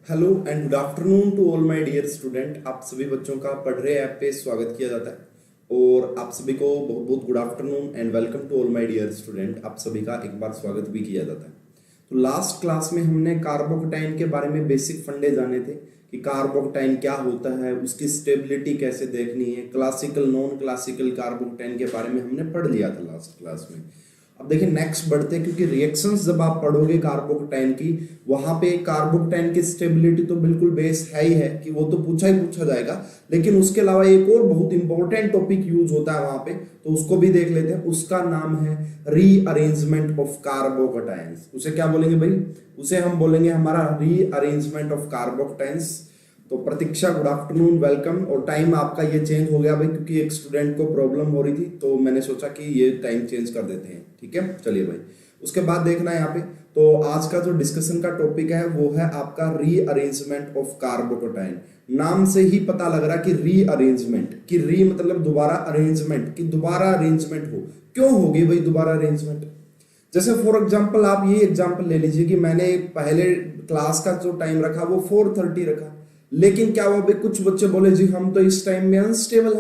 Hello and good afternoon to all my dear student. आप सभी बच्चों का पढ़ रहे ऐप पे स्वागत किया जाता है और आप सभी को बहुत बहुत good afternoon and welcome to all my dear student. आप सभी का एक बार स्वागत भी किया जाता है। तो लास्ट क्लास में हमने कार्बोकटाइन के बारे में बेसिक फंडे जाने थे कि कार्बोकटाइन क्या होता है, उसकी स्टेबिलिटी कैसे देखनी है, क्लासिकल नॉन क्लासिकल कार्बोकटाइन के बारे में हमने पढ़ लिया था लास्ट क्लास में। अब देखिए नेक्स्ट बढ़ते हैं, क्योंकि रिएक्शंस जब आप पढ़ोगे कार्बोकटाइन की, वहां पे कार्बोकटाइन की स्टेबिलिटी तो बिल्कुल बेस है ही है कि वो तो पूछा ही पूछा जाएगा, लेकिन उसके अलावा एक और बहुत इंपॉर्टेंट टॉपिक यूज होता है वहां पे, तो उसको भी देख लेते हैं। उसका नाम है रीअरेंजमेंट ऑफ कार्बोकटाइन्स। उसे क्या बोलेंगे भाई? उसे हम बोलेंगे हमारा रीअरेंजमेंट ऑफ कार्बोकटाइन्स। तो प्रतीक्षा गुड आफ्टरनून, वेलकम। और टाइम आपका ये चेंज हो गया भाई, क्योंकि एक स्टूडेंट को प्रॉब्लम हो रही थी, तो मैंने सोचा कि ये टाइम चेंज कर देते हैं। ठीक है, चलिए भाई। उसके बाद देखना है यहाँ पे, तो आज का जो डिस्कशन का टॉपिक है वो है आपका रीअरेंजमेंट ऑफ कार्बोकटाइन। नाम से ही पता लग रहा कि रीअरेंजमेंट, कि री मतलब दोबारा, अरेंजमेंट कि दोबारा अरेंजमेंट हो। क्यों होगी भाई दोबारा अरेंजमेंट? जैसे फॉर एग्जाम्पल आप ये एग्जाम्पल ले लीजिए कि मैंने पहले क्लास का जो टाइम रखा वो 4:30 रखा, लेकिन क्या हुआ भाई, कुछ बच्चे बोले जी हम तो इस टाइम में अनस्टेबल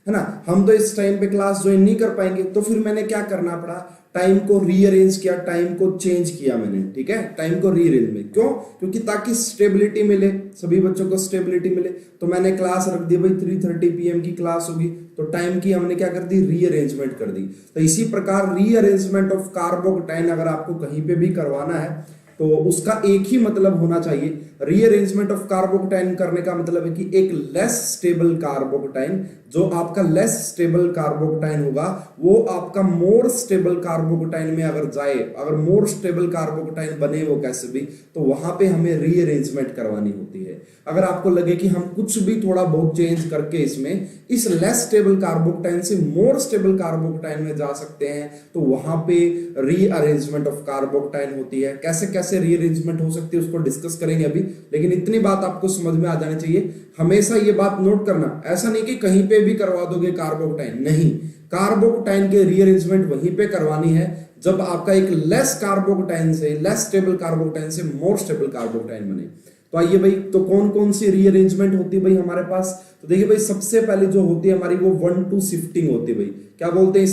है ना, हम तो इस टाइम पे क्लास ज्वाइन नहीं कर पाएंगे। तो फिर मैंने क्या करना पड़ा, टाइम को रीअरेंज किया, टाइम को चेंज किया मैंने। ठीक है, टाइम को रीअरेंज में क्यों? क्योंकि ताकि स्टेबिलिटी मिले, सभी बच्चों को स्टेबिलिटी मिले। तो मैंने क्लास रख दी भाई 3:30 PM की क्लास होगी, तो टाइम की हमने क्या कर दी, रीअरेंजमेंट कर दी। तो इसी प्रकार रीअरेंजमेंट ऑफ कार्बोकटाइन अगर आपको कहीं पे भी करवाना है तो उसका एक ही मतलब होना चाहिए। रीअरेंजमेंट ऑफ कार्बोकटाइन करने का मतलब है कि एक लेस स्टेबल कार्बोकटाइन, जो आपका लेस स्टेबल कार्बोकटाइन होगा वो आपका मोर स्टेबल कार्बोकटाइन में अगर जाए, अगर मोर स्टेबल कार्बोकटाइन बने वो कैसे भी, तो वहां पे हमें रीअरेंजमेंट करवानी होती है। अगर आपको लगे कि हम कुछ भी थोड़ा बहुत चेंज करके इसमें इस लेस स्टेबल कार्बोकटाइन से मोर स्टेबल कार्बोकटाइन में जा सकते हैं, तो वहां पे रीअरेंजमेंट ऑफ कार्बोकटाइन होती है। कैसे कैसे रीअरेंजमेंट हो सकती है उसको डिस्कस करेंगे अभी, लेकिन इतनी बात आपको समझ में आ जानी चाहिए। हमेशा ये बात नोट करना, ऐसा नहीं कि कहीं पे भी करवा दोगे कार्बोकटाइन, नहीं। कार्बोकटाइन के रीअरेंजमेंट वहीं पे करवानी है जब आपका एक लेस कार्बोकटाइन से, लेस स्टेबल कार्बोकटाइन से मोर स्टेबल कार्बोकटाइन बने। तो आइए भाई, तो कौन कौन सी रीअरेंजमेंट होती है भाई हमारे पास? तो देखिए भाई, सबसे पहले जो होती है हमारी वो 1:2 शिफ्टिंग होती है भाई। क्या बोलते हैं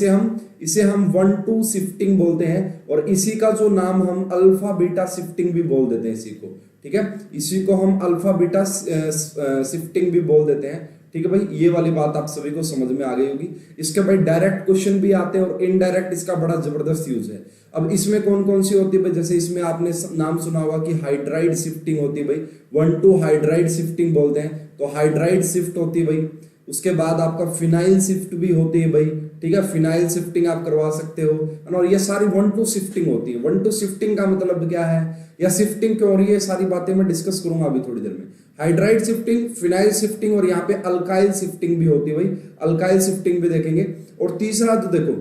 इसे हम 1:2 शिफ्टिंग बोलते हैं, और इसी का जो नाम हम अल्फा बीटा शिफ्टिंग भी बोल देते हैं इसी को। ठीक है, इसी को हम अल्फा बीटा शिफ्टिंग भी बोल देते हैं। ठीक है भाई, ये वाली बात आप सभी को समझ में आ गई होगी। इसके भाई डायरेक्ट क्वेश्चन भी आते हैं और इनडायरेक्ट इसका बड़ा जबरदस्त यूज है। अब इसमें कौन कौन सी होती है भाई? जैसे इसमें आपने नाम सुना होगा कि हाइड्राइड शिफ्टिंग होती है भाई, 1:2 हाइड्राइड शिफ्टिंग बोलते हैं, तो हाइड्राइड शिफ्ट होती है भाई। उसके बाद आपका फिनाइल शिफ्ट भी होती है भाई। ठीक है, फिनाइल शिफ्टिंग आप करवा सकते हो, और ये सारी 1:2 शिफ्टिंग होती है। 1:2 शिफ्टिंग का मतलब क्या है, या शिफ्टिंग क्यों हो रही है, सारी बातें मैं डिस्कस करूंगा अभी थोड़ी देर में। हाइड्राइड शिफ्टिंग, फिनाइल शिफ्टिंग, और यहाँ पे अल्काइल शिफ्टिंग भी होती है भाई, अल्काइल शिफ्टिंग भी देखेंगे। और तीसरा तो देखो,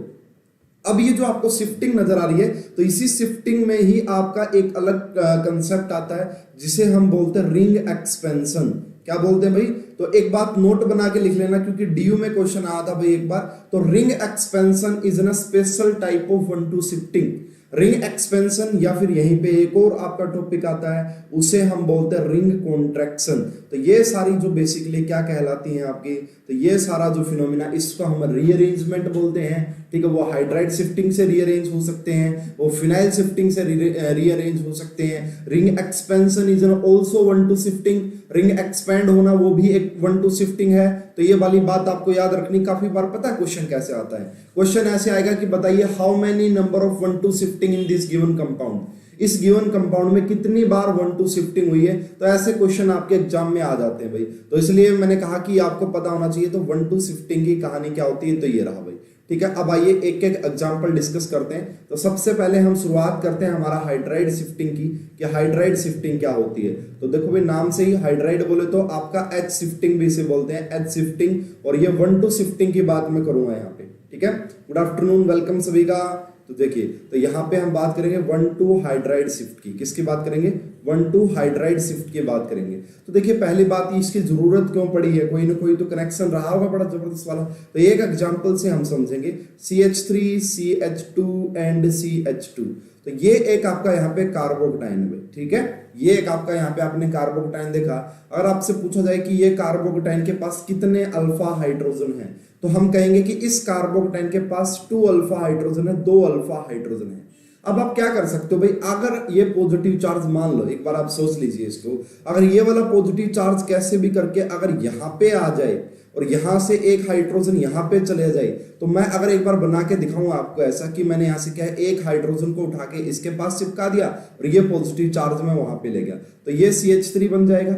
अब ये जो आपको शिफ्टिंग नजर आ रही है, तो इसी शिफ्टिंग में ही आपका एक अलग कंसेप्ट आता है जिसे हम बोलते हैं रिंग एक्सपेंशन। क्या बोलते हैं भाई? तो एक बात नोट बना के लिख लेना, क्योंकि डीयू में क्वेश्चन आया था भाई एक बार। तो ring expansion is an special type of 1:2 shifting. Ring expansion, या फिर यहीं पे एक और आपका टॉपिक आता है, उसे हम बोलते हैं रिंग कॉन्ट्रैक्शन। तो ये सारी जो बेसिकली क्या कहलाती हैं आपकी, तो ये सारा जो फिनोमिना, इसको हम रीअरेंजमेंट बोलते हैं। ठीक है, वो हाइड्राइड शिफ्टिंग से रीअरेंज हो सकते हैं, वो फिनाइल शिफ्टिंग से रीअरेंज हो सकते हैं। Ring expansion is also 1:2 shifting, ring expand होना वो भी एक 1:2 शिफ्टिंग है। तो ये वाली बात आपको याद रखनी। काफी बार पता है क्वेश्चन कैसे आता है, क्वेश्चन ऐसे आएगा कि बताइए how many number of 1:2 shifting in this given compound, इस गिवन कंपाउंड में कितनी बार 1:2 शिफ्टिंग हुई है। तो ऐसे क्वेश्चन आपके एग्जाम में आ जाते हैं भाई, तो इसलिए मैंने कहा कि आपको पता होना चाहिए। तो 1:2 शिफ्टिंग की कहानी क्या होती है, तो ये रहा भाई। ठीक है, अब आइए एक एक एग्जांपल डिस्कस करते हैं। तो सबसे पहले हम शुरुआत करते हैं हमारा हाइड्राइड शिफ्टिंग की, कि हाइड्राइड शिफ्टिंग क्या होती है। तो देखो भाई, नाम से ही हाइड्राइड बोले तो आपका एच शिफ्टिंग भी इसे बोलते हैं, एच शिफ्टिंग। और ये 1:2 शिफ्टिंग की बात मैं करूंगा यहाँ पे। ठीक है, गुड आफ्टरनून, वेलकम सभी का। तो देखिए, तो यहाँ पे हम बात करेंगे 1:2 हाइड्राइड शिफ्ट की। किसकी बात करेंगे? 1:2 हाइड्राइड शिफ्ट की बात करेंगे। तो देखिए, पहली बात, इसकी जरूरत क्यों पड़ी है, कोई ना कोई तो कनेक्शन रहा होगा बड़ा जबरदस्त वाला। तो एक एग्जांपल से हम समझेंगे, CH3 CH2 एंड CH2। तो ये एक आपका यहाँ पे कार्बोकटाइन है, ठीक है। ये एक आपका यहाँ पे आपने कार्बोकटाइन देखा। अगर आपसे पूछा जाए कि ये कार्बोकटाइन के पास कितने अल्फा हाइड्रोजन है, तो हम कहेंगे कि इस कार्बोकटाइन के पास 2 अल्फा हाइड्रोजन है, 2 अल्फा हाइड्रोजन है। अब आप क्या कर सकते हो भाई, अगर ये पॉजिटिव चार्ज मान लो, एक बार आप सोच लीजिए इसको, अगर ये वाला पॉजिटिव चार्ज कैसे भी करके अगर यहाँ पे आ जाए और यहां से एक हाइड्रोजन यहाँ पे चले जाए, तो मैं अगर एक बार बना के दिखाऊं आपको ऐसा कि मैंने यहाँ से क्या है, एक हाइड्रोजन को उठा के इसके पास चिपका दिया और ये पॉजिटिव चार्ज मैं वहां पे ले गया, तो ये CH3 बन जाएगा।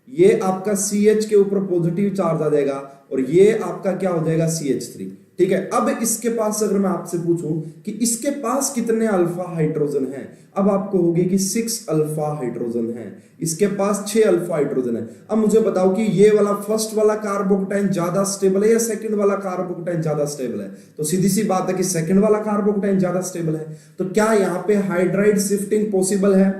ये आपका CH के ऊपर पॉजिटिव चार्ज आ जाएगा और ये आपका क्या हो जाएगा, CH3, ठीक है। अब इसके पास अगर मैं आपसे पूछूं कि इसके पास कितने अल्फा हाइड्रोजन हैं, अब आपको होगी कि 6 अल्फा हाइड्रोजन हैं, इसके पास 6 अल्फा हाइड्रोजन है। अब मुझे बताओ कि ये वाला फर्स्ट वाला कार्बोकटाइन ज्यादा स्टेबल है या सेकंड वाला कार्बोकटाइन ज्यादा स्टेबल है? तो सीधी सी बात है कि सेकंड वाला कार्बोकटाइन ज्यादा स्टेबल है। तो क्या यहाँ पे हाइड्राइड शिफ्टिंग पॉसिबल है?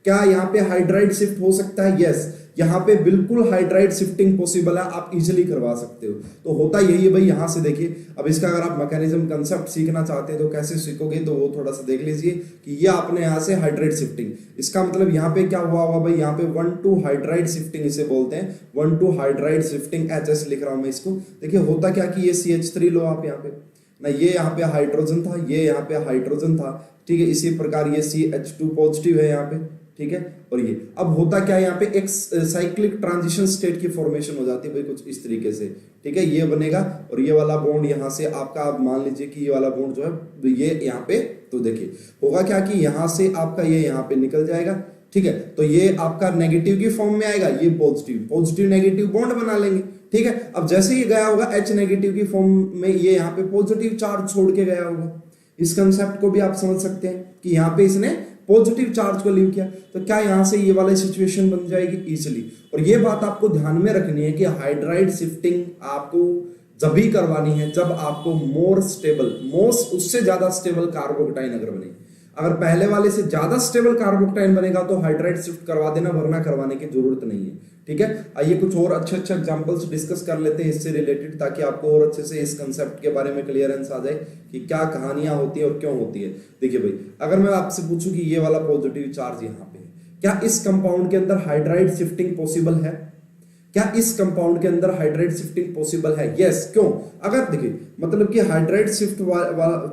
क्या यहाँ पे हाइड्राइड शिफ्ट हो सकता है? यस, यहाँ पे बिल्कुल हाइड्राइड शिफ्टिंग पॉसिबल है, आप इजीली करवा सकते हो। तो होता यही है भाई, यहाँ से देखिए। अब इसका अगर आप मैकेनिज्म कंसेप्ट सीखना चाहते हैं तो कैसे सीखोगे, तो वो थोड़ा सा देख लीजिए कि ये आपने यहाँ से हाइड्राइड शिफ्टिंग, इसका मतलब यहाँ पे क्या हुआ होगा भाई, यहाँ पे 1-2 हाइड्राइड शिफ्टिंग इसे बोलते हैं, 1-2 हाइड्राइड शिफ्टिंग HS लिख रहा हूँ मैं इसको। देखिए होता क्या कि ये CH3 लो आप यहाँ पे ना, ये यहाँ पे हाइड्रोजन था, ये यहाँ पे हाइड्रोजन था, ठीक है। इसी प्रकार ये CH2 पॉजिटिव है यहाँ पे, ठीक है। और ये अब होता क्या है, यहाँ पे एक साइक्लिक ट्रांजिशन स्टेट की फॉर्मेशन हो जाती है भाई, कुछ इस तरीके से, ठीक है। ये बनेगा और ये वाला बॉन्ड यहाँ से आपका, आप मान लीजिए कि ये वाला बॉन्ड जो है ये यहाँ पे, तो देखिए होगा क्या कि यहाँ से आपका ये यहाँ पे निकल जाएगा, ठीक है। तो ये आपका नेगेटिव की फॉर्म में आएगा, ये पॉजिटिव, पॉजिटिव नेगेटिव बॉन्ड बना लेंगे, ठीक है। अब जैसे ये गया होगा H नेगेटिव की फॉर्म में, ये यहाँ पे पॉजिटिव चार्ज छोड़ के गया होगा। इस कंसेप्ट को भी आप समझ सकते हैं कि यहाँ पे इसने पॉजिटिव चार्ज को लीव किया, तो क्या यहाँ से ये वाली सिचुएशन बन जाएगी इजीली। और ये बात आपको ध्यान में रखनी है कि हाइड्राइड शिफ्टिंग आपको जब भी करवानी है जब आपको मोर स्टेबल, मोस्ट उससे ज्यादा स्टेबल कार्बोकटाइन अगर बने। अगर पहले वाले से ज्यादा स्टेबल कार्बोकटाइन बनेगा तो हाइड्राइड शिफ्ट करवा देना, वरना करवाने की जरूरत नहीं है, ठीक है। आइए कुछ और अच्छे एग्जांपल्स डिस्कस कर लेते हैं इससे रिलेटेड, ताकि आपको और अच्छे से इस कंसेप्ट के बारे में क्लियरेंस आ जाए कि क्या कहानियां होती है और क्यों होती है। देखिए भाई, अगर मैं आपसे पूछूं कि ये वाला पॉजिटिव चार्ज यहाँ पे है, क्या इस कंपाउंड के अंदर हाइड्राइड शिफ्टिंग पॉसिबल है? क्या इस कंपाउंड के अंदर हाइड्राइड शिफ्टिंग पॉसिबल है? यस। क्यों? अगर देखिए मतलब कि हाइड्राइड शिफ्ट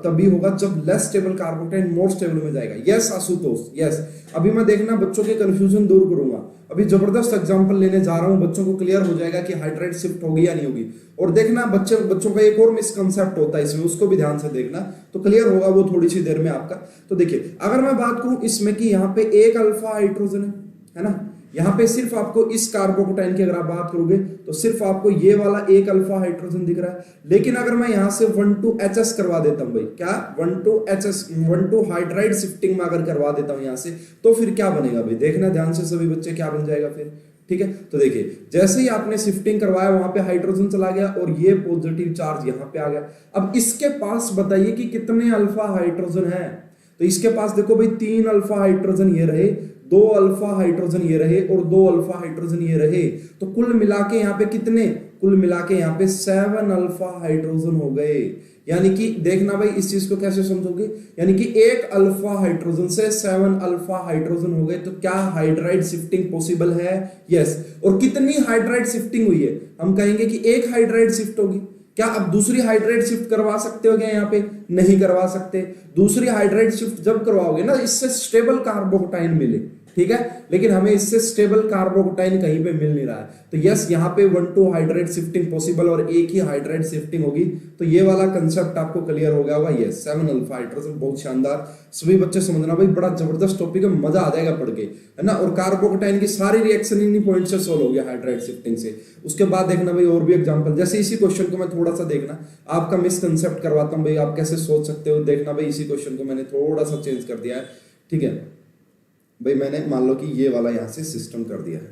तभी होगा जब लेस स्टेबल कार्बोकटाइन मोर स्टेबल में जाएगा। Yes Ashutosh, yes. अभी मैं देखना बच्चों के कंफ्यूजन दूर करूंगा, अभी जबरदस्त एग्जांपल लेने जा रहा हूं, बच्चों को क्लियर हो जाएगा कि हाइड्राइड शिफ्ट होगी या नहीं होगी। और देखना बच्चों का एक और मिसकंसेप्ट होता है इसमें, उसको भी ध्यान से देखना तो क्लियर होगा वो थोड़ी सी देर में आपका। तो देखिए अगर मैं बात करूं इसमें कि यहाँ पे एक अल्फा हाइड्रोजन है ना, यहाँ पे सिर्फ आपको इस कार्बोकटाइन की अगर आप बात करोगे तो सिर्फ आपको ये वाला एक अल्फा हाइड्रोजन दिख रहा है। लेकिन अगर मैं यहाँ से 1,2 करवा देता हूँ भाई, क्या 1,2 हाइड्राइड शिफ्टिंग में अगर करवा देता हूँ यहाँ से, तो फिर क्या बनेगा भाई, देखना ध्यान से सभी बच्चे, क्या बन जाएगा फिर, ठीक है। तो देखिए जैसे ही आपने शिफ्टिंग करवाया वहां पे हाइड्रोजन चला गया और ये पॉजिटिव चार्ज यहाँ पे आ गया। अब इसके पास बताइए कि कितने अल्फा हाइड्रोजन है, तो इसके पास देखो भाई 3 अल्फा हाइड्रोजन ये रहे, 2 अल्फा हाइड्रोजन ये रहे और 2 अल्फा हाइड्रोजन ये रहे, तो कुल मिला के यहाँ पे कितने, कुल मिला के यहाँ पे 7 अल्फा हाइड्रोजन हो गए। यानी कि देखना भाई इस चीज को कैसे समझोगे, यानी कि एक अल्फा हाइड्रोजन से 7 अल्फा हाइड्रोजन हो गए, तो क्या हाइड्राइड शिफ्टिंग पॉसिबल है? यस। और कितनी हाइड्राइड शिफ्टिंग हुई है, हम कहेंगे कि एक हाइड्राइड शिफ्ट होगी। क्या अब दूसरी हाइड्राइड शिफ्ट करवा सकते हो क्या यहाँ पे? नहीं करवा सकते। दूसरी हाइड्राइड शिफ्ट जब करवाओगे ना, इससे स्टेबल कार्बोकटाइन मिले, ठीक है, लेकिन हमें इससे स्टेबल कार्बोकटाइन कहीं पे मिल नहीं रहा है। तो यस, यहाँ पे 1,2 हाइड्राइड शिफ्टिंग पॉसिबल और एक ही हाइड्राइड शिफ्टिंग होगी। तो ये वाला कंसेप्ट आपको क्लियर हो गया होगा। यस, 7 अल्फा हाइड्रोजन, बहुत शानदार। सभी बच्चे समझना भाई, बड़ा जबरदस्त टॉपिक है, मजा आ जाएगा पढ़ के, है ना। और कार्बोकटाइन की सारी रिएक्शन इन्हीं पॉइंट से सोल्व हो गया हाइड्राइड शिफ्टिंग से। उसके बाद देखना भाई और भी एग्जांपल, जैसे इसी क्वेश्चन को मैं थोड़ा सा देखना आपका मिसकंसेप्ट करवाता हूँ भाई, आप कैसे सोच सकते हो। देखना भाई इसी क्वेश्चन को मैंने थोड़ा सा चेंज कर दिया है, ठीक है भाई। मैंने मान लो कि ये वाला यहां से सिस्टम कर दिया है।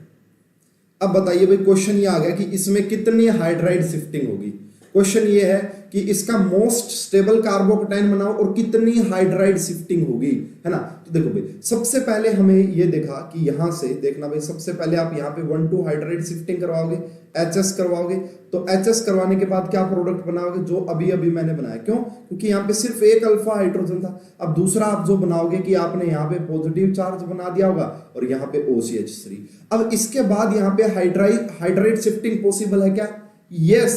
अब बताइए भाई, क्वेश्चन ये आ गया कि इसमें कितनी हाइड्राइड शिफ्टिंग होगी। क्वेश्चन ये है कि इसका मोस्ट स्टेबल कार्बोकेटाइन बनाओ और कितनी हाइड्राइड शिफ्टिंग होगी, है ना। तो देखो भाई सबसे पहले हमें ये देखा कि यहां से देखना भाई, सबसे पहले आप यहाँ पे 1,2 हाइड्राइड शिफ्टिंग करवाओगे, HS करवाओगे, तो HS करवाने के बाद क्या प्रोडक्ट बनाओगे, जो अभी अभी मैंने बनाया। क्यों? क्योंकि यहाँ पे सिर्फ एक अल्फा हाइड्रोजन था। अब दूसरा आप जो बनाओगे कि आपने यहाँ पे पॉजिटिव चार्ज बना दिया होगा और यहाँ पे OCH3। अब इसके बाद यहाँ पे हाइड्राइड शिफ्टिंग पॉसिबल है क्या? यस,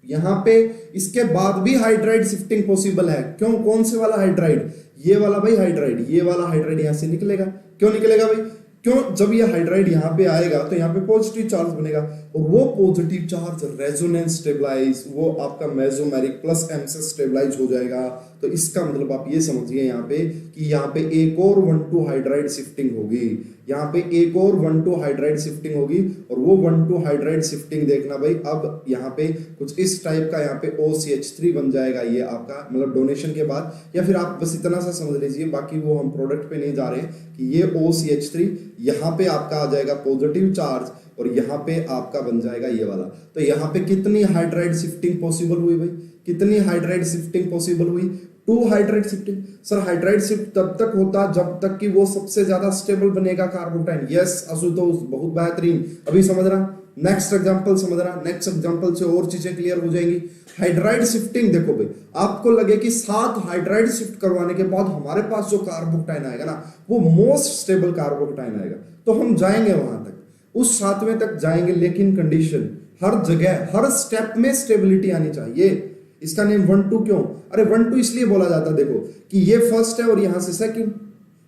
यहाँ पे इसके बाद भी हाइड्राइड शिफ्टिंग पॉसिबल है। क्यों? कौन से वाला हाइड्राइड? ये वाला भाई हाइड्राइड, ये वाला हाइड्राइड यहाँ से निकलेगा। क्यों निकलेगा भाई? क्यों? जब ये हाइड्राइड यहाँ पे आएगा तो यहाँ पे पॉजिटिव चार्ज बनेगा और वो पॉजिटिव चार्ज रेजोनेंस स्टेबलाइज, वो आपका मेसोमेरिक प्लस M से स्टेबलाइज हो जाएगा। तो इसका मतलब आप ये समझिए यहाँ पे कि यहाँ पे एक और 1,2 हाइड्राइड शिफ्टिंग होगी, यहाँ पे एक और 1,2 हाइड्राइड शिफ्टिंग होगी और वो 1,2 हाइड्राइड शिफ्टिंग देखना भाई, अब यहाँ पे कुछ इस टाइप का यहाँ पे OCH3 बन जाएगा ये आपका, मतलब डोनेशन के बाद। या फिर आप बस इतना सा समझ लीजिए, बाकी वो हम प्रोडक्ट पे नहीं जा रहे हैं, कि ये OCH3 यहाँ पे आपका आ जाएगा पॉजिटिव चार्ज और यहाँ पे आपका बन जाएगा ये वाला। तो यहाँ पे कितनी हाइड्राइड शिफ्टिंग पॉसिबल हुई भाई? कितनी हाइड्राइड शिफ्टिंग पॉसिबल हुई? 2 hydride shifting. Sir hydride shift तब तक होता जब तक कि वो सबसे ज्यादा स्टेबल बनेगा कार्बोकेटाइन। यस आशुतोष, बहुत बेहतरीन, अभी समझ रहा। नेक्स्ट एग्जांपल समझ रहा, नेक्स्ट एग्जांपल से और चीजें क्लियर हो जाएंगी। हाइड्राइड शिफ्टिंग देखो भाई, आपको लगे कि 7 हाइड्राइड शिफ्ट करवाने के बाद हमारे पास जो कार्बोकेटाइन आएगा ना, वो मोस्ट स्टेबल कार्बोकेटाइन आएगा, तो हम जाएंगे वहां तक, उस 7वें तक जाएंगे, लेकिन कंडीशन हर जगह हर स्टेप में स्टेबिलिटी आनी चाहिए। इसका नेम 1,2 क्यों? अरे 1,2 इसलिए बोला जाता है देखो कि ये फर्स्ट है और यहां से सेकंड,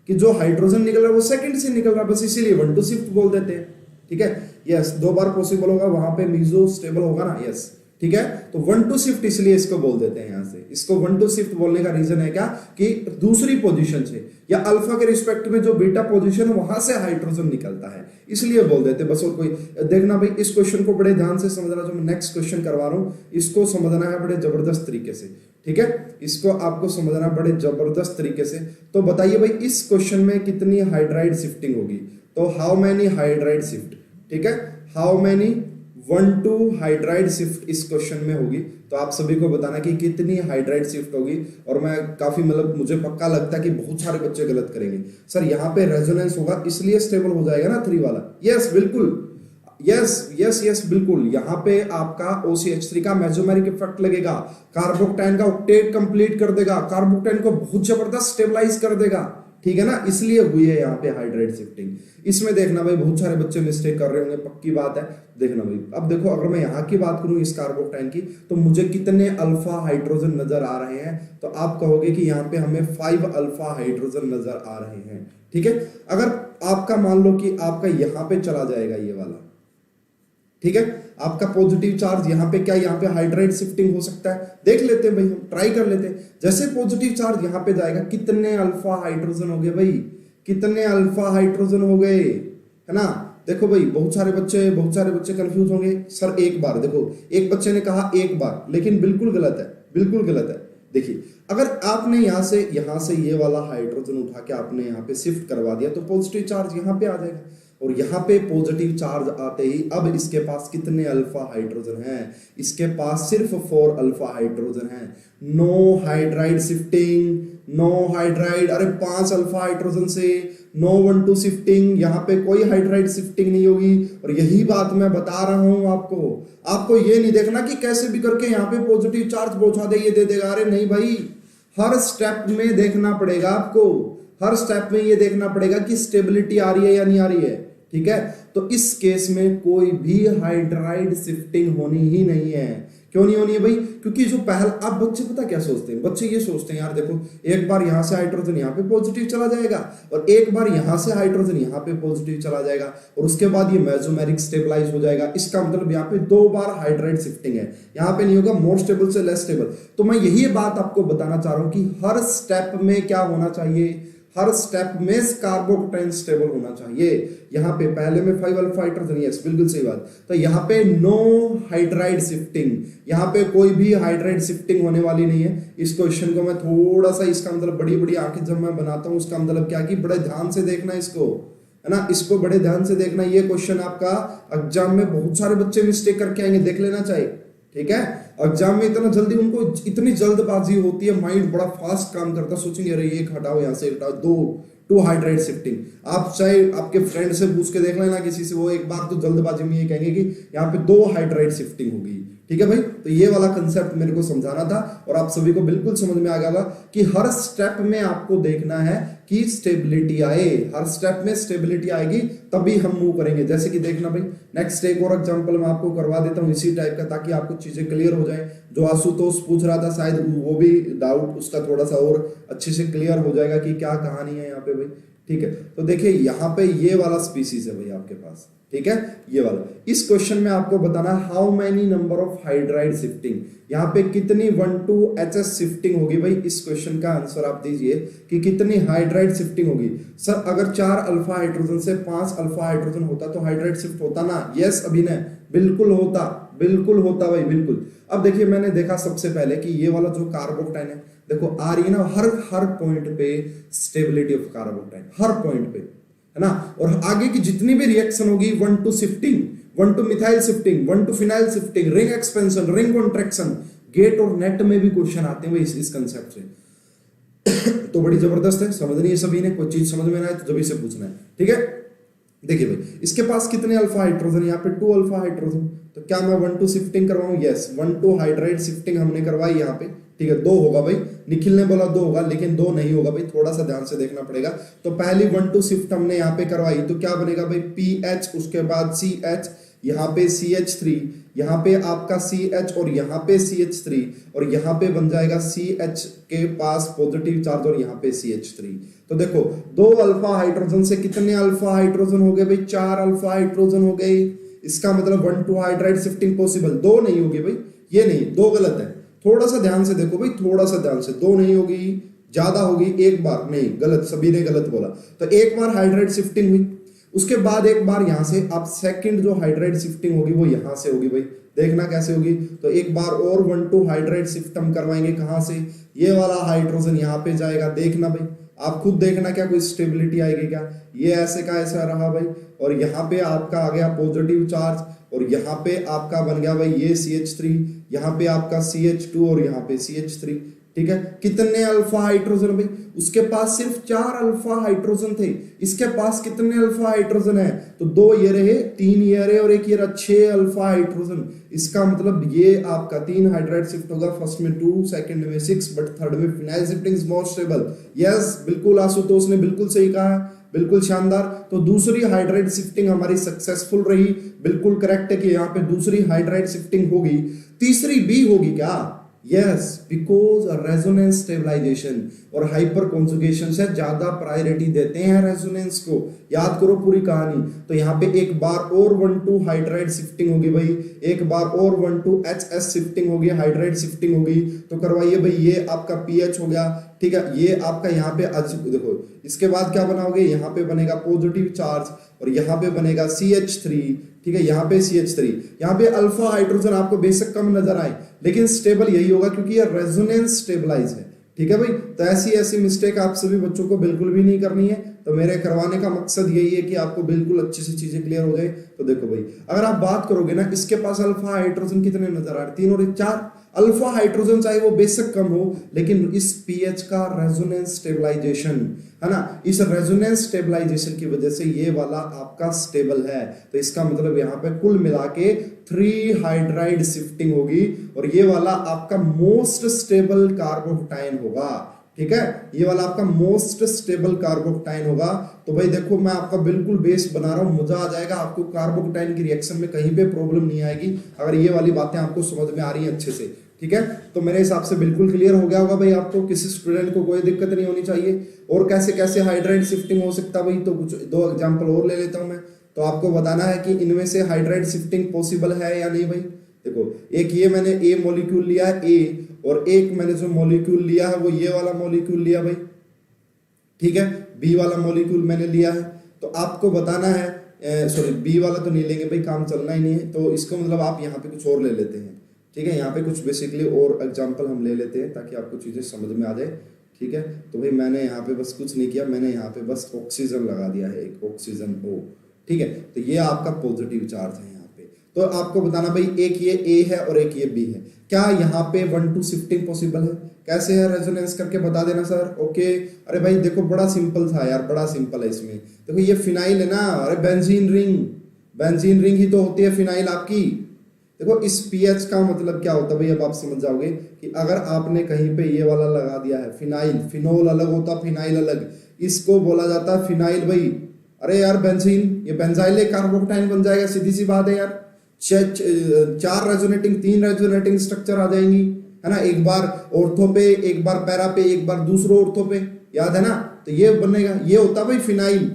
कि जो हाइड्रोजन निकल रहा है वो सेकंड से निकल रहा है, बस इसीलिए 1,2 शिफ्ट बोल देते हैं। ठीक है, यस 2 बार पॉसिबल होगा, वहां पे मीजो स्टेबल होगा ना, यस ठीक है। तो 1,2 शिफ्ट इसलिए इसको बोल देते हैं, यहां से इसको 1,2 शिफ्ट बोलने का रीजन है क्या, कि दूसरी पोजीशन से या अल्फा के रिस्पेक्ट में जो बीटा पोजीशन है वहां से हाइड्रोजन निकलता है, इसलिए बोल देते हैं बस। और कोई देखना भाई, इस क्वेश्चन को बड़े ध्यान से समझना, जो मैं नेक्स्ट क्वेश्चन करवा रहा हूं इसको समझना है बड़े जबरदस्त तरीके से। ठीक है, इसको आपको समझना बड़े जबरदस्त तरीके से। तो बताइए भाई इस क्वेश्चन में कितनी हाइड्राइड शिफ्टिंग होगी? तो हाउ मैनी हाइड्राइड शिफ्ट, ठीक है, हाउ मैनी 1,2 हाइड्राइड शिफ्ट इस क्वेश्चन में होगी। तो आप सभी को बताना कि कितनी हाइड्राइड शिफ्ट होगी। और मैं काफी मतलब मुझे पक्का लगता है कि बहुत सारे बच्चे गलत करेंगे। सर यहाँ पे रेजोनेंस होगा इसलिए स्टेबल हो जाएगा ना 3 वाला। यस बिल्कुल, यस यस यस बिल्कुल, यहाँ पे आपका OCH3 का मेसोमेरिक इफेक्ट लगेगा, कार्बोकेटाइन का ऑक्टेट कंप्लीट कर देगा, कार्बोकेटाइन को बहुत जबरदस्त स्टेबलाइज कर देगा। ठीक है ना, इसलिए हुई है यहाँ पे हाइड्राइड शिफ्टिंग। इसमें देखना भाई बहुत सारे बच्चे मिस्टेक कर रहे होंगे, पक्की बात है। देखना भाई, अब देखो अगर मैं यहाँ की बात करूँ इस कार्बोकेटाइन की, तो मुझे कितने अल्फा हाइड्रोजन नजर आ रहे हैं? तो आप कहोगे कि यहाँ पे हमें 5 अल्फा हाइड्रोजन नजर आ रहे हैं। ठीक है, अगर आपका मान लो कि आपका यहाँ पे चला जाएगा ये वाला, ठीक है, आपका पॉजिटिव चार्ज यहाँ पे, क्या यहाँ पे हाइड्राइड शिफ्टिंग हो सकता है? देख लेते हैं भाई, हम ट्राई कर लेते हैं। जैसे पॉजिटिव चार्ज यहाँ पे जाएगा, कितने अल्फा हाइड्रोजन हो गए भाई? कितने अल्फा हाइड्रोजन हो गए, है ना। देखो भाई बहुत सारे बच्चे कंफ्यूज होंगे। सर एक बार, देखो एक बच्चे ने कहा एक बार, लेकिन बिल्कुल गलत है, बिल्कुल गलत है। देखिए अगर आपने यहाँ से ये वाला हाइड्रोजन उठा के आपने यहाँ पे शिफ्ट करवा दिया, तो पॉजिटिव चार्ज यहाँ पे आ जाएगा। और यहाँ पे पॉजिटिव चार्ज आते ही अब इसके पास कितने अल्फा हाइड्रोजन हैं? इसके पास सिर्फ 4 अल्फा हाइड्रोजन हैं। No hydride shifting, no hydride, अरे 5 अल्फा हाइड्रोजन से नो 1,2 शिफ्टिंग, यहाँ पे कोई हाइड्राइड शिफ्टिंग नहीं होगी। और यही बात मैं बता रहा हूं आपको ये नहीं देखना कि कैसे भी करके यहाँ पे पॉजिटिव चार्ज पहुंचा दे, ये दे देगा। अरे नहीं भाई, हर स्टेप में देखना पड़ेगा आपको, हर स्टेप में ये देखना पड़ेगा कि स्टेबिलिटी आ रही है या नहीं आ रही है। ठीक है, तो इस केस में कोई भी हाइड्राइड शिफ्टिंग होनी ही नहीं है। क्यों नहीं होनी है भाई? क्योंकि जो पहला, अब बच्चे पता क्या सोचते हैं, बच्चे ये सोचते हैं यार देखो एक बार यहां से हाइड्रोजन यहाँ पे पॉजिटिव चला जाएगा और एक बार यहां से हाइड्रोजन यहाँ पे पॉजिटिव चला जाएगा और उसके बाद ये मेसोमेरिक स्टेबलाइज हो जाएगा। इसका मतलब यहाँ पे 2 बार हाइड्राइड शिफ्टिंग है, यहाँ पे नहीं होगा मोर स्टेबल से लेस स्टेबल। तो मैं यही बात आपको बताना चाह रहा हूँ कि हर स्टेप में क्या होना चाहिए, हर स्टेप में कार्बोकेटाइन स्टेबल होना चाहिए। यहाँ पे पहले में 5 अल्फा हाइड्रोजन, यस बिल्कुल सही बात। तो यहाँ पे नो हाइड्राइड शिफ्टिंग, यहाँ पे कोई भी हाइड्राइड शिफ्टिंग होने वाली नहीं है। इस क्वेश्चन को मैं थोड़ा सा, इसका मतलब बड़ी बड़ी आंखें जब मैं बनाता हूँ उसका मतलब क्या कि बड़े ध्यान से देखना इसको, है ना, इसको बड़े ध्यान से देखना। ये क्वेश्चन आपका एग्जाम में बहुत सारे बच्चे मिस्टेक करके आएंगे, देख लेना चाहिए। ठीक है। एग्जाम में इतना जल्दी उनको इतनी जल्दबाजी होती है, माइंड बड़ा फास्ट काम करता है, सोचेंगे अरे एक हटाओ यहाँ से हटाओ, दो टू हाइड्राइड शिफ्टिंग। आप चाहे आपके फ्रेंड से पूछ के देख लेना किसी से, वो एक बार तो जल्दबाजी में ये कहेंगे कि यहाँ पे दो हाइड्राइड शिफ्टिंग होगी, ठीक है भाई। तो ये वाला कंसेप्ट मेरे को समझाना था और आप सभी को बिल्कुल समझ में आ गया होगा कि हर स्टेप में आपको देखना है कि स्टेबिलिटी आए, हर स्टेप में स्टेबिलिटी आएगी तभी हम मूव करेंगे। जैसे कि देखना भाई, नेक्स्ट एक और एग्जांपल मैं आपको करवा देता हूँ इसी टाइप का, ताकि आपको चीजें क्लियर हो जाए। जो आशुतोष पूछ रहा था शायद वो भी डाउट उसका थोड़ा सा और अच्छे से क्लियर हो जाएगा कि क्या कहानी है यहाँ पे भाई, ठीक है। तो देखिए यहाँ पे ये वाला स्पीसीज है भाई आपके पास, ठीक है, ये वाला। इस क्वेश्चन में आपको बताना how many number of hydride shifting, यहाँ पे कितनी 1,2-HS शिफ्टिंग होगी भाई। इस क्वेश्चन का आंसर आप दीजिए कि कितनी हाइड्राइड शिफ्टिंग होगी। सर अगर 4 अल्फा हाइड्रोजन से 5 अल्फा हाइड्रोजन होता तो हाइड्राइड शिफ्ट होता ना? यस अभिनय, बिल्कुल होता, बिल्कुल होता भाई, बिल्कुल। अब देखिए मैंने देखा सबसे पहले कि ये वाला जो कार्बोक्टाइन है, देखो आ रही है ना हर पॉइंट पे स्टेबिलिटी ऑफ कार्बोक्टाइन, हर पॉइंट पे, है ना। और आगे की जितनी भी रिएक्शन होगी 1-2 shifting, 1-2 methyl shifting, 1-2 phenyl shifting, ring expansion, ring contraction, GATE और नेट में भी क्वेश्चन आते हैं भाई इस कंसेप्ट से। तो बड़ी जबरदस्त है, समझनी है सभी ने, कोई चीज समझ में ना आए तो जब से पूछना है, ठीक है। देखिए भाई इसके पास कितने अल्फा हाइड्रोजन, यहाँ पे 2 अल्फा हाइड्रोजन, तो क्या मैं 1-2 शिफ्टिंग करवाऊं? यस, 1-2 हाइड्राइड शिफ्टिंग हमने करवाई यहाँ पे, ठीक है। 2 होगा भाई, निखिल ने बोला 2 होगा, लेकिन 2 नहीं होगा भाई, थोड़ा सा ध्यान से देखना पड़ेगा। तो पहली 1-2 शिफ्ट हमने यहाँ पे करवाई, तो क्या बनेगा भाई PH, उसके बाद CH, यहाँ पे CH3, यहाँ पे आपका CH और यहाँ पे CH3, और यहाँ पे बन जाएगा CH के पास पॉजिटिव चार्ज और यहाँ पे CH3। तो देखो 2 अल्फा हाइड्रोजन से कितने अल्फा हाइड्रोजन हो गए भाई? 4 अल्फा हाइड्रोजन हो गए। इसका मतलब 1-2 हाइड्राइड शिफ्टिंग पॉसिबल, 2 नहीं होगी भाई, ये नहीं, 2 गलत है। थोड़ा सा ध्यान से देखो भाई, थोड़ा सा ध्यान से, 2 नहीं होगी, ज्यादा होगी, एक बार नहीं, गलत, सभी ने गलत बोला। तो एक बार हाइड्राइड शिफ्टिंग हुई, उसके बाद एक बार यहां से आप सेकंड जो हाइड्राइड शिफ्टिंग होगी वो यहां से होगी भाई, देखना कैसे होगी। तो एक बार और 1-2 हाइड्राइड शिफ्ट हम करवाएंगे, कहां से? ये वाला हाइड्रोजन यहाँ पे जाएगा, देखना भाई, आप खुद देखना क्या कोई स्टेबिलिटी आएगी क्या? ये ऐसे का ऐसा रहा भाई, और यहाँ पे आपका आ गया पॉजिटिव चार्ज, और यहाँ पे आपका बन गया भाई ये CH3, यहाँ पे आपका CH2 और यहाँ पे CH3, ठीक है। कितने अल्फा हाइड्रोजन भाई? उसके पास सिर्फ 4 अल्फा हाइड्रोजन थे, इसके पास कितने अल्फा हाइड्रोजन है? तो 2 ये रहे, 3 ये रहे और एक ये रहा, 6 अल्फा हाइड्रोजन। इसका मतलब ये आपका 3 हाइड्राइड शिफ्ट होगा, फर्स्ट में 2, सेकंड में 6, बट थर्ड में phenyl shifting is more stable. Yes बिल्कुल, आशुतोष ने बिल्कुल सही कहा, बिल्कुल शानदार। तो दूसरी हाइड्राइड शिफ्टिंग हमारी सक्सेसफुल रही, बिल्कुल करेक्ट है कि यहाँ पे दूसरी हाइड्राइड शिफ्टिंग होगी। तीसरी भी होगी क्या? यस, बिकॉज रेजोनेंस स्टेबलाइजेशन और हाइपर कॉन्जुगेशन से ज्यादा प्रायोरिटी देते हैं रेजोनेंस को, याद करो पूरी कहानी। तो यहाँ पे एक बार और 1-2 हाइड्राइड शिफ्टिंग होगी भाई, एक बार और 1-2 HS शिफ्टिंग होगी, हाइड्राइड शिफ्टिंग होगी। तो करवाइए भाई, ये आपका PH हो गया, ठीक है। ये आपका यहाँ पे देखो, इसके बाद क्या बनाओगे? यहाँ पे बनेगा पॉजिटिव चार्ज और यहाँ पे बनेगा CH3, ठीक है। यहाँ पे CH3, यहाँ पे अल्फा हाइड्रोजन आपको बेशक कम नजर आए, लेकिन स्टेबल यही होगा क्योंकि ये रेजोनेंस स्टेबलाइज है, ठीक है भाई। तो ऐसी मिस्टेक आप सभी बच्चों को बिल्कुल भी नहीं करनी है। तो मेरे करवाने का मकसद यही है कि आपको बिल्कुल अच्छी से चीजें क्लियर हो जाए। तो देखो भाई, अगर आप बात करोगे ना, इसके पास अल्फा हाइड्रोजन कितने नजर आ रहे? 3 और 4 अल्फा हाइड्रोजन, चाहे वो बेशक कम हो, लेकिन इस PH का रेजोनेंस स्टेबलाइजेशन है ना, इस रेजोनेंस स्टेबलाइजेशन की वजह से ये वाला आपका स्टेबल है। तो इसका मतलब यहाँ पे कुल मिला के 3 हाइड्राइड शिफ्टिंग होगी और ये वाला आपका मोस्ट स्टेबल कार्बोक्टाइन होगा, ठीक है। ये वाला आपका मोस्ट स्टेबल कार्बोक्टाइन होगा। तो भाई देखो, मैं आपका बिल्कुल बेस बना रहा हूं, मजा आ जाएगा आपको। कार्बोक्टाइन की रिएक्शन में कहीं पे प्रॉब्लम नहीं आएगी अगर ये वाली बातें आपको समझ में आ रही हैं अच्छे से, ठीक है। तो मेरे हिसाब से बिल्कुल क्लियर हो गया होगा भाई आपको, किसी स्टूडेंट को कोई दिक्कत नहीं होनी चाहिए। और कैसे कैसे हाइड्राइड शिफ्टिंग हो सकता भाई, तो कुछ 2 एग्जाम्पल और ले लेता हूं मैं। तो आपको बताना है कि इनमें से हाइड्राइड शिफ्टिंग पॉसिबल है या नहीं भाई। देखो, एक ये मैंने ए मॉलिक्यूल लिया है ए, और एक मैंने जो मॉलिक्यूल लिया है वो ये वाला मॉलिक्यूल लिया भाई, ठीक है। बी वाला मॉलिक्यूल मैंने लिया है। तो आपको बताना है, सॉरी बी वाला तो नहीं लेंगे भाई, काम चलना ही नहीं है। तो इसको मतलब आप यहाँ पे कुछ और ले लेते हैं, ठीक है। यहाँ पे कुछ बेसिकली और एग्जाम्पल हम ले लेते हैं ताकि आपको चीजें समझ में आ जाए, ठीक है। तो भाई मैंने यहाँ पे बस कुछ नहीं किया, मैंने यहाँ पे बस ऑक्सीजन लगा दिया है, एक ऑक्सीजन O, ठीक है। तो ये आपका पॉजिटिव चार्ज है यहाँ पे। तो आपको बताना भाई एक ये ए है और एक ये बी है, क्या यहाँ पे 1-2 शिफ्टिंग पॉसिबल है? कैसे है रेजोनेंस करके बता देना सर। ओके, अरे भाई देखो बड़ा सिंपल था यार, बड़ा सिंपल है इसमें। देखो ये फिनाइल है ना, अरे बेंजीन रिंग, बेंजीन रिंग ही तो होती है फिनाइल आपकी। देखो इस पीएच का मतलब क्या होता है भाई, अब आप समझ जाओगे कि अगर आपने कहीं पे ये वाला लगा दिया है फिनाइल, फिनोल अलग होता, फिनाइल अलग, इसको बोला जाता है फिनाइल भाई। अरे यार बेंजीन, ये बेंजाइल कार्बोक्टाइन बन जाएगा, सीधी सी बात है यार। चार रेजोनेटिंग, 3 रेजोनेटिंग स्ट्रक्चर आ जाएंगी, है ना, एक बार ऑर्थो पे, एक बार पैरा पे, एक बार दूसरो ऑर्थो पे, याद है ना। तो ये बनेगा, ये होता भाई फिनाइल।